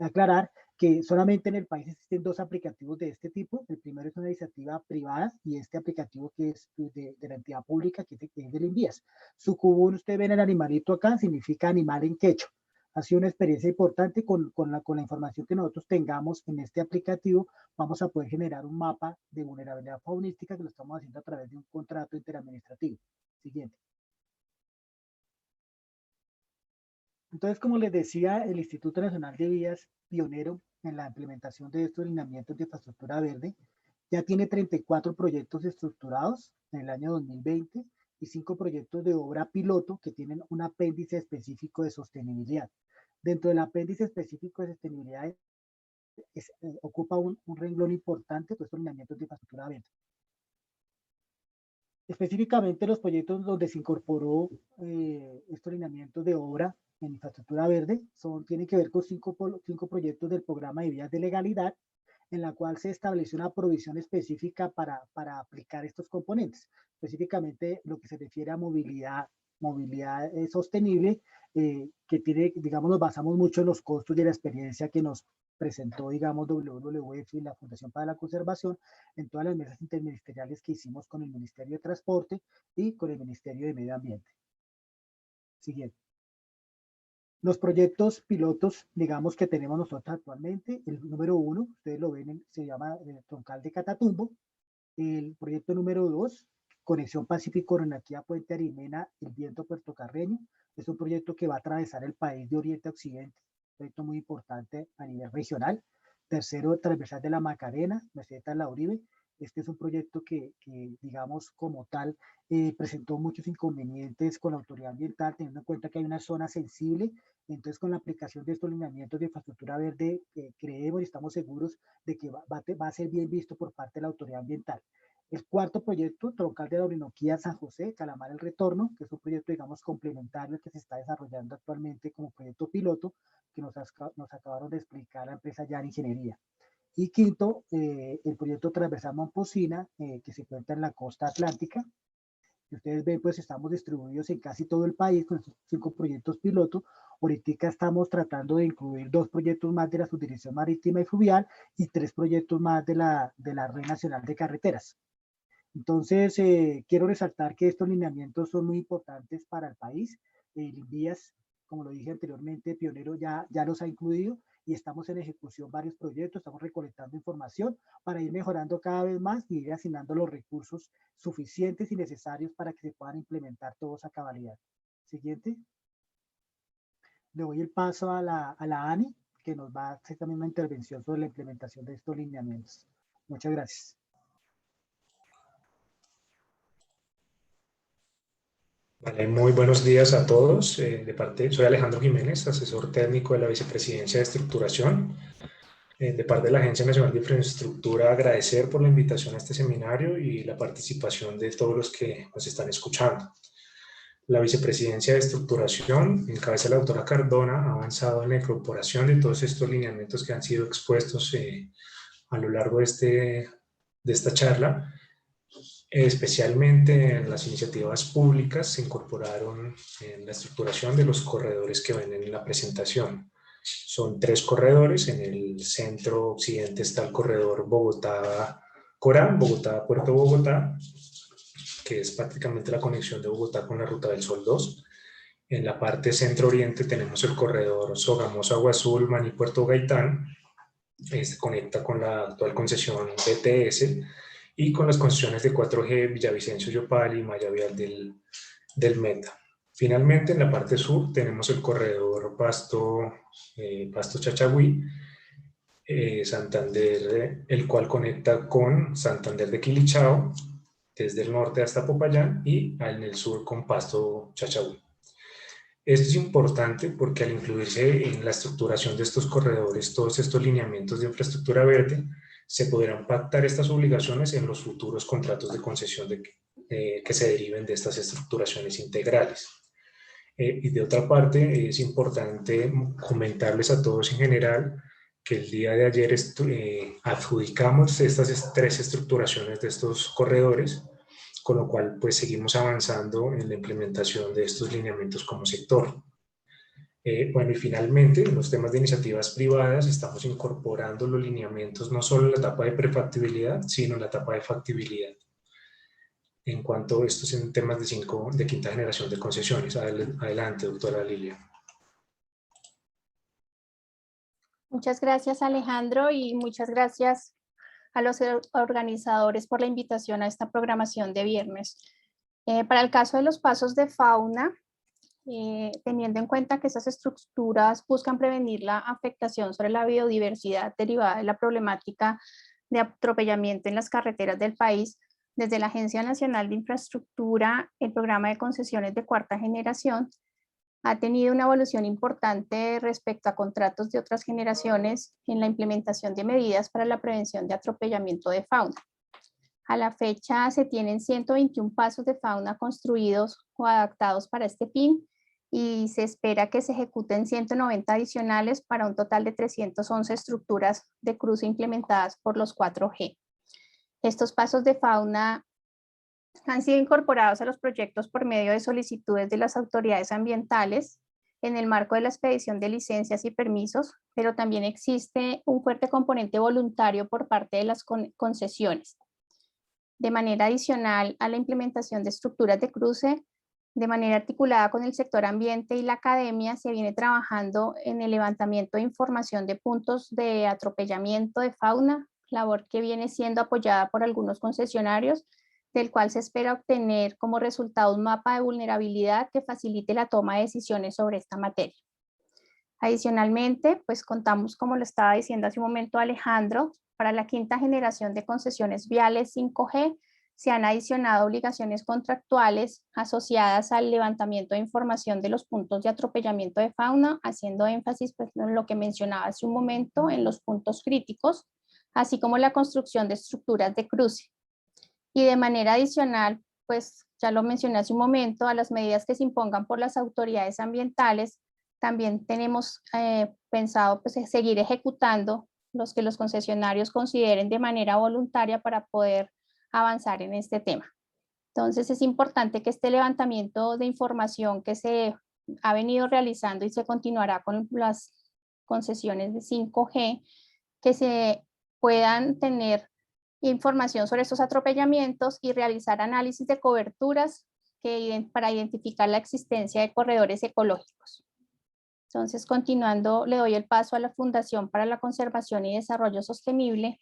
Speaker 9: aclarar que solamente en el país existen 2 aplicativos de este tipo. El primero es una iniciativa privada y este aplicativo que es de la entidad pública, que es del INVIAS. Sucubum, usted ven el animalito acá, significa animal en quechua. Ha sido una experiencia importante con la información que nosotros tengamos en este aplicativo. Vamos a poder generar un mapa de vulnerabilidad faunística que lo estamos haciendo a través de un contrato interadministrativo. Siguiente. Entonces, como les decía, el Instituto Nacional de Vías, pionero en la implementación de estos lineamientos de infraestructura verde, ya tiene 34 proyectos estructurados en el año 2020 y 5 proyectos de obra piloto que tienen un apéndice específico de sostenibilidad. Dentro del apéndice específico de sostenibilidad ocupa un renglón importante, pues, estos lineamientos de infraestructura verde. Específicamente los proyectos donde se incorporó estos lineamientos de obra en infraestructura verde tienen que ver con 5 proyectos del programa de vías de legalidad, en la cual se estableció una provisión específica para aplicar estos componentes, específicamente lo que se refiere a movilidad sostenible, que tiene, digamos, nos basamos mucho en los costos y la experiencia que nos presentó, digamos, WWF y la Fundación para la Conservación en todas las mesas interministeriales que hicimos con el Ministerio de Transporte y con el Ministerio de Medio Ambiente. Siguiente. Los proyectos pilotos, digamos, que tenemos nosotros actualmente, el número 1, ustedes lo ven, se llama Troncal de Catatumbo. El proyecto número 2, Conexión Pacífico-Ronanquía Puente Arimena, el Viento Puertocarreño. Es un proyecto que va a atravesar el país de oriente a occidente, un proyecto muy importante a nivel regional. Tercero, Transversal de la Macarena, Meseta La Uribe. Este es un proyecto que digamos, como tal, presentó muchos inconvenientes con la autoridad ambiental, teniendo en cuenta que hay una zona sensible. Entonces, con la aplicación de estos lineamientos de infraestructura verde, creemos y estamos seguros de que va a ser bien visto por parte de la autoridad ambiental. El cuarto proyecto, Troncal de la Orinoquía San José, Calamar el Retorno, que es un proyecto, digamos, complementario que se está desarrollando actualmente como proyecto piloto, que nos acabaron de explicar la empresa Yara Ingeniería. Y quinto, el proyecto Transversal Momposina, que se encuentra en la costa atlántica. Que ustedes ven, pues estamos distribuidos en casi todo el país con 5 proyectos piloto. Ahorita estamos tratando de incluir 2 proyectos más de la Subdirección Marítima y Fluvial y 3 proyectos más de la Red Nacional de Carreteras. Entonces, quiero resaltar que estos lineamientos son muy importantes para el país. Invías, como lo dije anteriormente, Pionero ya los ha incluido y estamos en ejecución varios proyectos, estamos recolectando información para ir mejorando cada vez más y ir asignando los recursos suficientes y necesarios para que se puedan implementar todos a cabalidad. Siguiente. Le doy el paso a la Ani, que nos va a hacer también una intervención sobre la implementación de estos lineamientos. Muchas gracias.
Speaker 10: Vale, muy buenos días a todos. Soy Alejandro Jiménez, asesor técnico de la Vicepresidencia de Estructuración. De parte de la Agencia Nacional de Infraestructura, agradecer por la invitación a este seminario y la participación de todos los que nos están escuchando. La Vicepresidencia de Estructuración, en cabeza de la doctora Cardona, ha avanzado en la incorporación de todos estos lineamientos que han sido expuestos a lo largo de esta charla. Especialmente en las iniciativas públicas se incorporaron en la estructuración de los corredores que ven en la presentación. Son 3 corredores. En el centro occidente está el corredor Bogotá-Corán, Bogotá-Puerto Bogotá, que es prácticamente la conexión de Bogotá con la Ruta del Sol 2. En la parte centro-oriente tenemos el corredor Sogamoso-Agua Azul, Maní-Puerto Gaitán. Este conecta con la actual concesión BTS y con las concesiones de 4G, Villavicencio-Yopal y Malla Vial del Meta. Finalmente, en la parte sur tenemos el corredor Pasto-Chachagüí, Santander, el cual conecta con Santander de Quilichao, desde el norte hasta Popayán, y en el sur con Pasto-Chachagüí. Esto es importante porque al incluirse en la estructuración de estos corredores todos estos lineamientos de infraestructura verde, se podrán pactar estas obligaciones en los futuros contratos de concesión que se deriven de estas estructuraciones integrales. Y de otra parte, es importante comentarles a todos en general que el día de ayer adjudicamos estas 3 estructuraciones de estos corredores, con lo cual pues seguimos avanzando en la implementación de estos lineamientos como sector. Bueno, y finalmente, en los temas de iniciativas privadas estamos incorporando los lineamientos no solo en la etapa de prefactibilidad, sino en la etapa de factibilidad. En cuanto a estos en temas de quinta generación de concesiones. Adelante, doctora Lilia.
Speaker 11: Muchas gracias, Alejandro, y muchas gracias a los organizadores por la invitación a esta programación de viernes. Para el caso de los pasos de fauna, teniendo en cuenta que esas estructuras buscan prevenir la afectación sobre la biodiversidad derivada de la problemática de atropellamiento en las carreteras del país, desde la Agencia Nacional de Infraestructura, el programa de concesiones de 4ª generación ha tenido una evolución importante respecto a contratos de otras generaciones en la implementación de medidas para la prevención de atropellamiento de fauna. A la fecha se tienen 121 pasos de fauna construidos o adaptados para este fin y se espera que se ejecuten 190 adicionales para un total de 311 estructuras de cruce implementadas por los 4G. Estos pasos de fauna han sido incorporados a los proyectos por medio de solicitudes de las autoridades ambientales en el marco de la expedición de licencias y permisos, pero también existe un fuerte componente voluntario por parte de las concesiones. De manera adicional a la implementación de estructuras de cruce, De manera articulada con el sector ambiente y la academia, se viene trabajando en el levantamiento de información de puntos de atropellamiento de fauna, labor que viene siendo apoyada por algunos concesionarios, del cual se espera obtener como resultado un mapa de vulnerabilidad que facilite la toma de decisiones sobre esta materia. Adicionalmente, pues contamos, como lo estaba diciendo hace un momento Alejandro, para la quinta generación de concesiones viales 5G, se han adicionado obligaciones contractuales asociadas al levantamiento de información de los puntos de atropellamiento de fauna, haciendo énfasis pues, en lo que mencionaba hace un momento, en los puntos críticos, así como la construcción de estructuras de cruce. Y de manera adicional, pues ya lo mencioné hace un momento, a las medidas que se impongan por las autoridades ambientales, también tenemos pensado pues, seguir ejecutando los que los concesionarios consideren de manera voluntaria para poder avanzar en este tema. Entonces es importante que este levantamiento de información que se ha venido realizando y se continuará con las concesiones de 5G, que se puedan tener información sobre estos atropellamientos y realizar análisis de coberturas para identificar la existencia de corredores ecológicos. Entonces, continuando, le doy el paso a la Fundación para la Conservación y Desarrollo Sostenible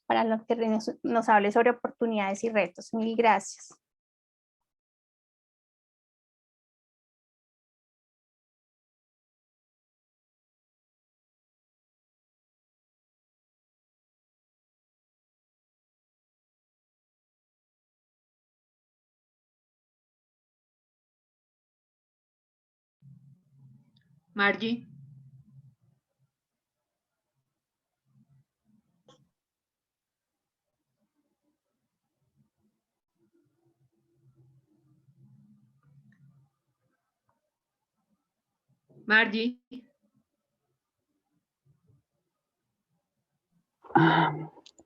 Speaker 11: para lo que nos hable sobre oportunidades y retos. Mil gracias.
Speaker 7: Margie. Margie.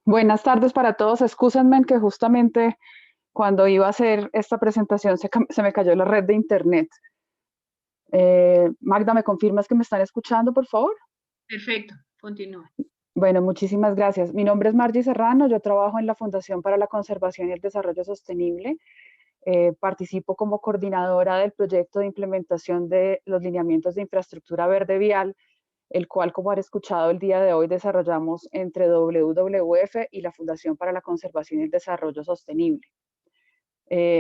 Speaker 12: Buenas tardes para todos. Excúsenme que justamente cuando iba a hacer esta presentación se me cayó la red de internet. Magda, ¿me confirmas que me están escuchando, por favor?
Speaker 7: Perfecto, continúa.
Speaker 12: Bueno, muchísimas gracias. Mi nombre es Margie Serrano, yo trabajo en la Fundación para la Conservación y el Desarrollo Sostenible. Participo como coordinadora del proyecto de implementación de los lineamientos de infraestructura verde vial, el cual, como han escuchado el día de hoy, desarrollamos entre WWF y la Fundación para la Conservación y el Desarrollo Sostenible.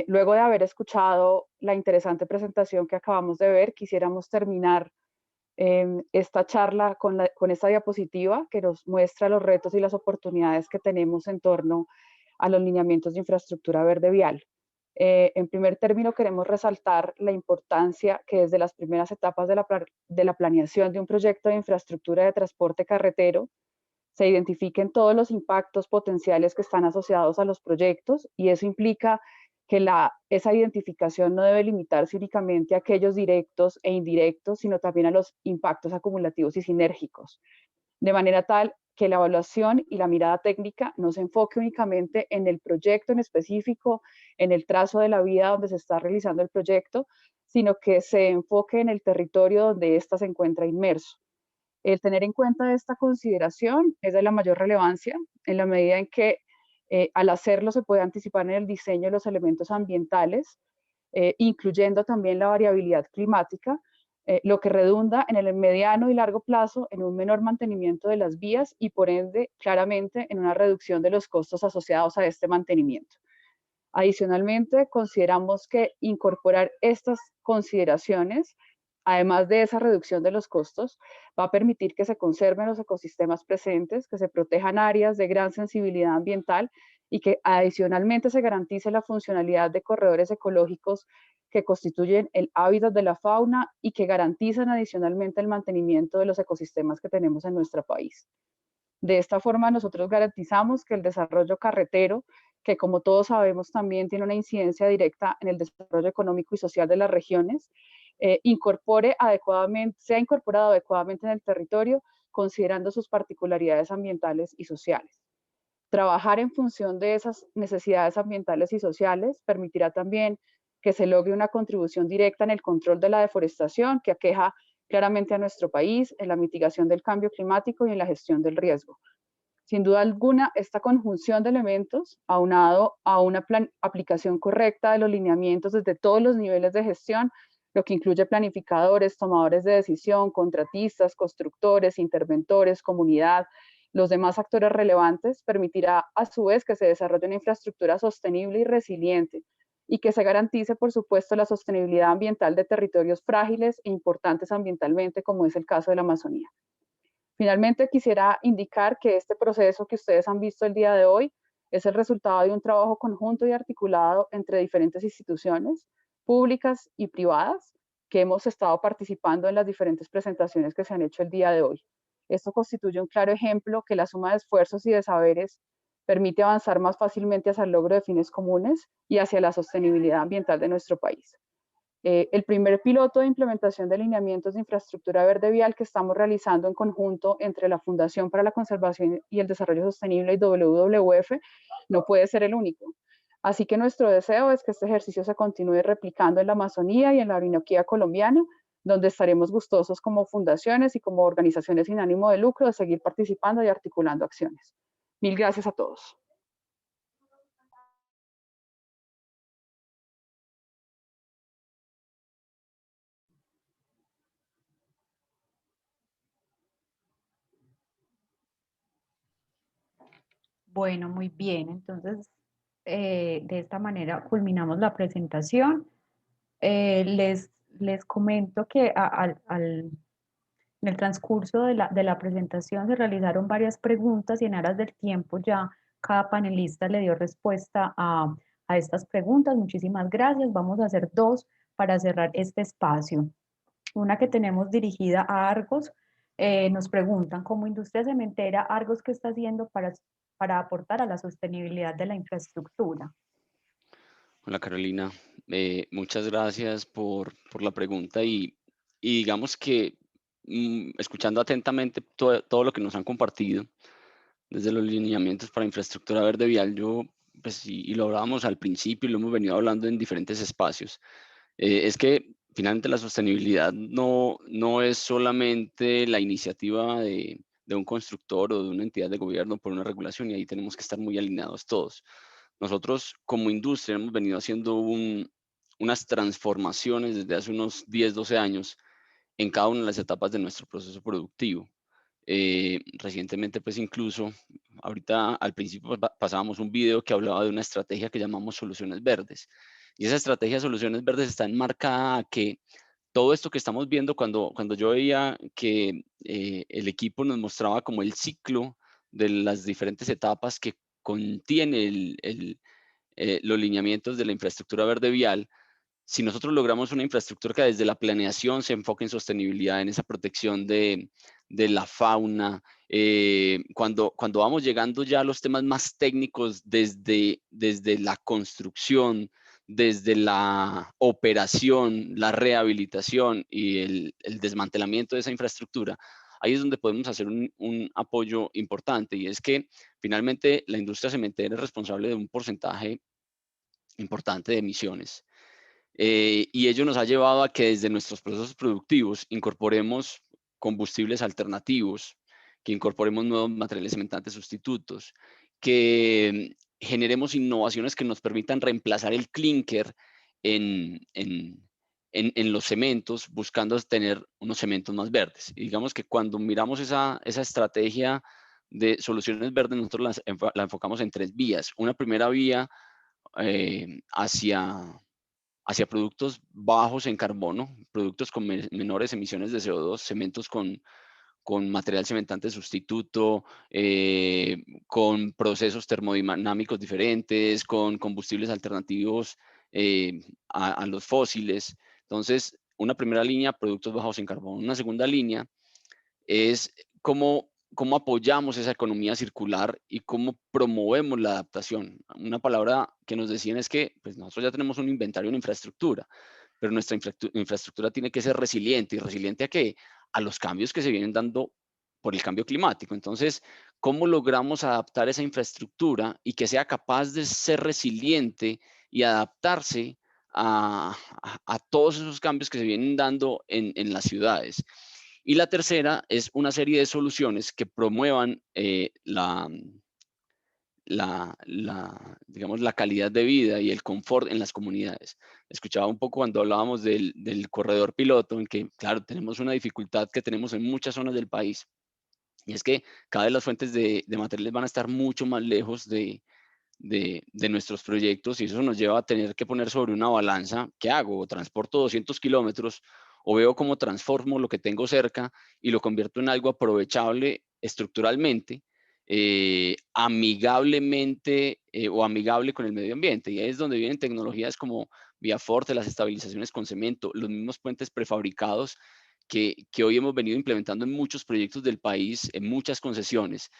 Speaker 12: Luego de haber escuchado la interesante presentación que acabamos de ver, quisiéramos terminar esta charla con esta diapositiva que nos muestra los retos y las oportunidades que tenemos en torno a los lineamientos de infraestructura verde vial. En primer término, queremos resaltar la importancia que desde las primeras etapas de la planeación de un proyecto de infraestructura de transporte carretero se identifiquen todos los impactos potenciales que están asociados a los proyectos, y eso implica que esa identificación no debe limitarse únicamente a aquellos directos e indirectos, sino también a los impactos acumulativos y sinérgicos, de manera tal que la evaluación y la mirada técnica no se enfoque únicamente en el proyecto en específico, en el trazo de la vía donde se está realizando el proyecto, sino que se enfoque en el territorio donde ésta se encuentra inmerso. El tener en cuenta esta consideración es de la mayor relevancia en la medida en que al hacerlo se puede anticipar en el diseño de los elementos ambientales, incluyendo también la variabilidad climática, lo que redunda en el mediano y largo plazo en un menor mantenimiento de las vías y por ende claramente en una reducción de los costos asociados a este mantenimiento. Adicionalmente, consideramos que incorporar estas consideraciones, además de esa reducción de los costos, va a permitir que se conserven los ecosistemas presentes, que se protejan áreas de gran sensibilidad ambiental y que adicionalmente se garantice la funcionalidad de corredores ecológicos que constituyen el hábitat de la fauna y que garantizan adicionalmente el mantenimiento de los ecosistemas que tenemos en nuestro país. De esta forma, nosotros garantizamos que el desarrollo carretero, que como todos sabemos también tiene una incidencia directa en el desarrollo económico y social de las regiones, sea incorporado adecuadamente en el territorio, considerando sus particularidades ambientales y sociales. Trabajar en función de esas necesidades ambientales y sociales permitirá también que se logre una contribución directa en el control de la deforestación que aqueja claramente a nuestro país, en la mitigación del cambio climático y en la gestión del riesgo. Sin duda alguna, esta conjunción de elementos, aunado a una aplicación correcta de los lineamientos desde todos los niveles de gestión, lo que incluye planificadores, tomadores de decisión, contratistas, constructores, interventores, comunidad, los demás actores relevantes, permitirá a su vez que se desarrolle una infraestructura sostenible y resiliente y que se garantice, por supuesto, la sostenibilidad ambiental de territorios frágiles e importantes ambientalmente, como es el caso de la Amazonía. Finalmente, quisiera indicar que este proceso que ustedes han visto el día de hoy es el resultado de un trabajo conjunto y articulado entre diferentes instituciones públicas y privadas que hemos estado participando en las diferentes presentaciones que se han hecho el día de hoy. Esto constituye un claro ejemplo que la suma de esfuerzos y de saberes permite avanzar más fácilmente hacia el logro de fines comunes y hacia la sostenibilidad ambiental de nuestro país. El primer piloto de implementación de lineamientos de infraestructura verde vial que estamos realizando en conjunto entre la Fundación para la Conservación y el Desarrollo Sostenible y WWF no puede ser el único. Así que nuestro deseo es que este ejercicio se continúe replicando en la Amazonía y en la Orinoquía colombiana, donde estaremos gustosos como fundaciones y como organizaciones sin ánimo de lucro de seguir participando y articulando acciones. Mil gracias a todos.
Speaker 3: Bueno, muy bien. Entonces, de esta manera culminamos la presentación. Les comento que en el transcurso de la presentación se realizaron varias preguntas y en aras del tiempo ya cada panelista le dio respuesta a estas preguntas. Muchísimas gracias. Vamos a hacer dos para cerrar este espacio. Una que tenemos dirigida a Argos. Nos preguntan, como industria cementera, Argos, ¿qué está haciendo para aportar a la sostenibilidad de la infraestructura?
Speaker 13: Hola Carolina, muchas gracias por la pregunta y digamos que escuchando atentamente todo lo que nos han compartido, desde los lineamientos para infraestructura verde vial, yo, pues, y lo hablábamos al principio y lo hemos venido hablando en diferentes espacios, es que finalmente la sostenibilidad no es solamente la iniciativa de un constructor o de una entidad de gobierno por una regulación, y ahí tenemos que estar muy alineados todos. Nosotros como industria hemos venido haciendo unas transformaciones desde hace unos 10, 12 años en cada una de las etapas de nuestro proceso productivo. Recientemente, pues incluso, ahorita al principio pasábamos un video que hablaba de una estrategia que llamamos Soluciones Verdes. Y esa estrategia de Soluciones Verdes está enmarcada a que todo esto que estamos viendo, cuando yo veía que el equipo nos mostraba como el ciclo de las diferentes etapas que contiene los lineamientos de la infraestructura verde vial, si nosotros logramos una infraestructura que desde la planeación se enfoque en sostenibilidad, en esa protección de la fauna, cuando vamos llegando ya a los temas más técnicos desde la construcción, desde la operación, la rehabilitación y el desmantelamiento de esa infraestructura, ahí es donde podemos hacer un apoyo importante, y es que finalmente la industria cementera es responsable de un porcentaje importante de emisiones. Y ello nos ha llevado a que desde nuestros procesos productivos incorporemos combustibles alternativos, que incorporemos nuevos materiales cementantes sustitutos, que generemos innovaciones que nos permitan reemplazar el clinker en los cementos, buscando tener unos cementos más verdes. Y digamos que cuando miramos esa estrategia de soluciones verdes, nosotros la enfocamos en 3 vías. Una primera vía hacia productos bajos en carbono, productos con menores emisiones de CO2, cementos con material cementante sustituto, con procesos termodinámicos diferentes, con combustibles alternativos a los fósiles. Entonces, una primera línea, productos bajos en carbono. Una segunda línea es cómo apoyamos esa economía circular y cómo promovemos la adaptación. Una palabra que nos decían es que pues nosotros ya tenemos un inventario en infraestructura, pero nuestra infraestructura tiene que ser resiliente. ¿Y resiliente a qué? A los cambios que se vienen dando por el cambio climático. Entonces, ¿cómo logramos adaptar esa infraestructura y que sea capaz de ser resiliente y adaptarse a todos esos cambios que se vienen dando en las ciudades? Y la tercera es una serie de soluciones que promuevan digamos, la calidad de vida y el confort en las comunidades. Escuchaba un poco cuando hablábamos del corredor piloto, en que, claro, tenemos una dificultad que tenemos en muchas zonas del país, y es que cada vez las fuentes de materiales van a estar mucho más lejos de nuestros proyectos, y eso nos lleva a tener que poner sobre una balanza: ¿qué hago? ¿O transporto 200 kilómetros o veo cómo transformo lo que tengo cerca y lo convierto en algo aprovechable estructuralmente, amigablemente o amigable con el medio ambiente? Y ahí es donde vienen tecnologías como Viaforte, las estabilizaciones con cemento, los mismos puentes prefabricados que hoy hemos venido implementando en muchos proyectos del país, en muchas concesiones,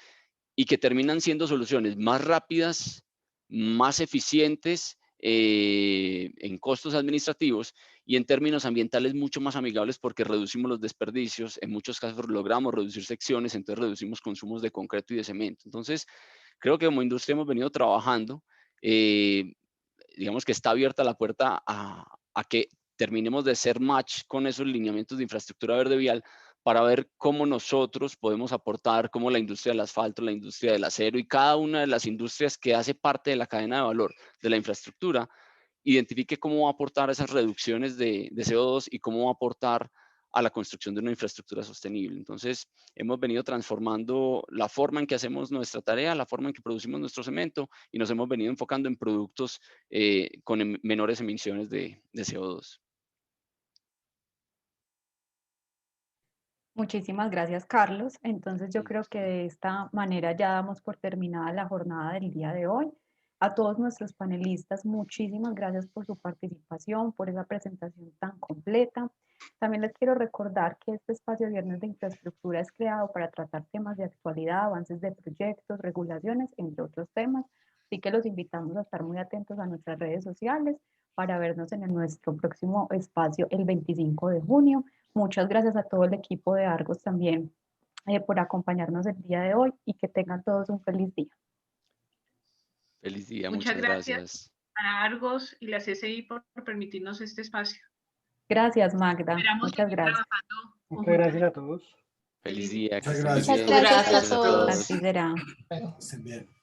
Speaker 13: y que terminan siendo soluciones más rápidas, más eficientes en costos administrativos, y en términos ambientales mucho más amigables, porque reducimos los desperdicios, en muchos casos logramos reducir secciones, entonces reducimos consumos de concreto y de cemento. Entonces, creo que como industria hemos venido trabajando, digamos que está abierta la puerta a que terminemos de ser match con esos lineamientos de infraestructura verde vial, para ver cómo nosotros podemos aportar, cómo la industria del asfalto, la industria del acero y cada una de las industrias que hace parte de la cadena de valor de la infraestructura, identifique cómo va a aportar a esas reducciones de CO2 y cómo va a aportar a la construcción de una infraestructura sostenible. Entonces, hemos venido transformando la forma en que hacemos nuestra tarea, la forma en que producimos nuestro cemento, y nos hemos venido enfocando en productos con menores emisiones de CO2.
Speaker 3: Muchísimas gracias, Carlos. Entonces yo creo que de esta manera ya damos por terminada la jornada del día de hoy. A todos nuestros panelistas, muchísimas gracias por su participación, por esa presentación tan completa. También les quiero recordar que este espacio Viernes de Infraestructura es creado para tratar temas de actualidad, avances de proyectos, regulaciones, entre otros temas. Así que los invitamos a estar muy atentos a nuestras redes sociales para vernos en nuestro próximo espacio el 25 de junio. Muchas gracias a todo el equipo de Argos también por acompañarnos el día de hoy, y que tengan todos un feliz día.
Speaker 13: Feliz día,
Speaker 7: Muchas
Speaker 13: muchas
Speaker 7: gracias a Argos y la CCI por permitirnos este espacio.
Speaker 3: Gracias, Magda.
Speaker 7: Esperamos
Speaker 3: Muchas
Speaker 7: seguir
Speaker 3: gracias.
Speaker 7: trabajando
Speaker 9: Muchas gracias a todos.
Speaker 13: Feliz día.
Speaker 5: Muchas
Speaker 13: Que estén muy
Speaker 5: gracias.
Speaker 13: bien.
Speaker 11: Muchas gracias a
Speaker 8: Gracias a
Speaker 11: todos.
Speaker 8: todos.
Speaker 3: Así será.
Speaker 5: Estén bien.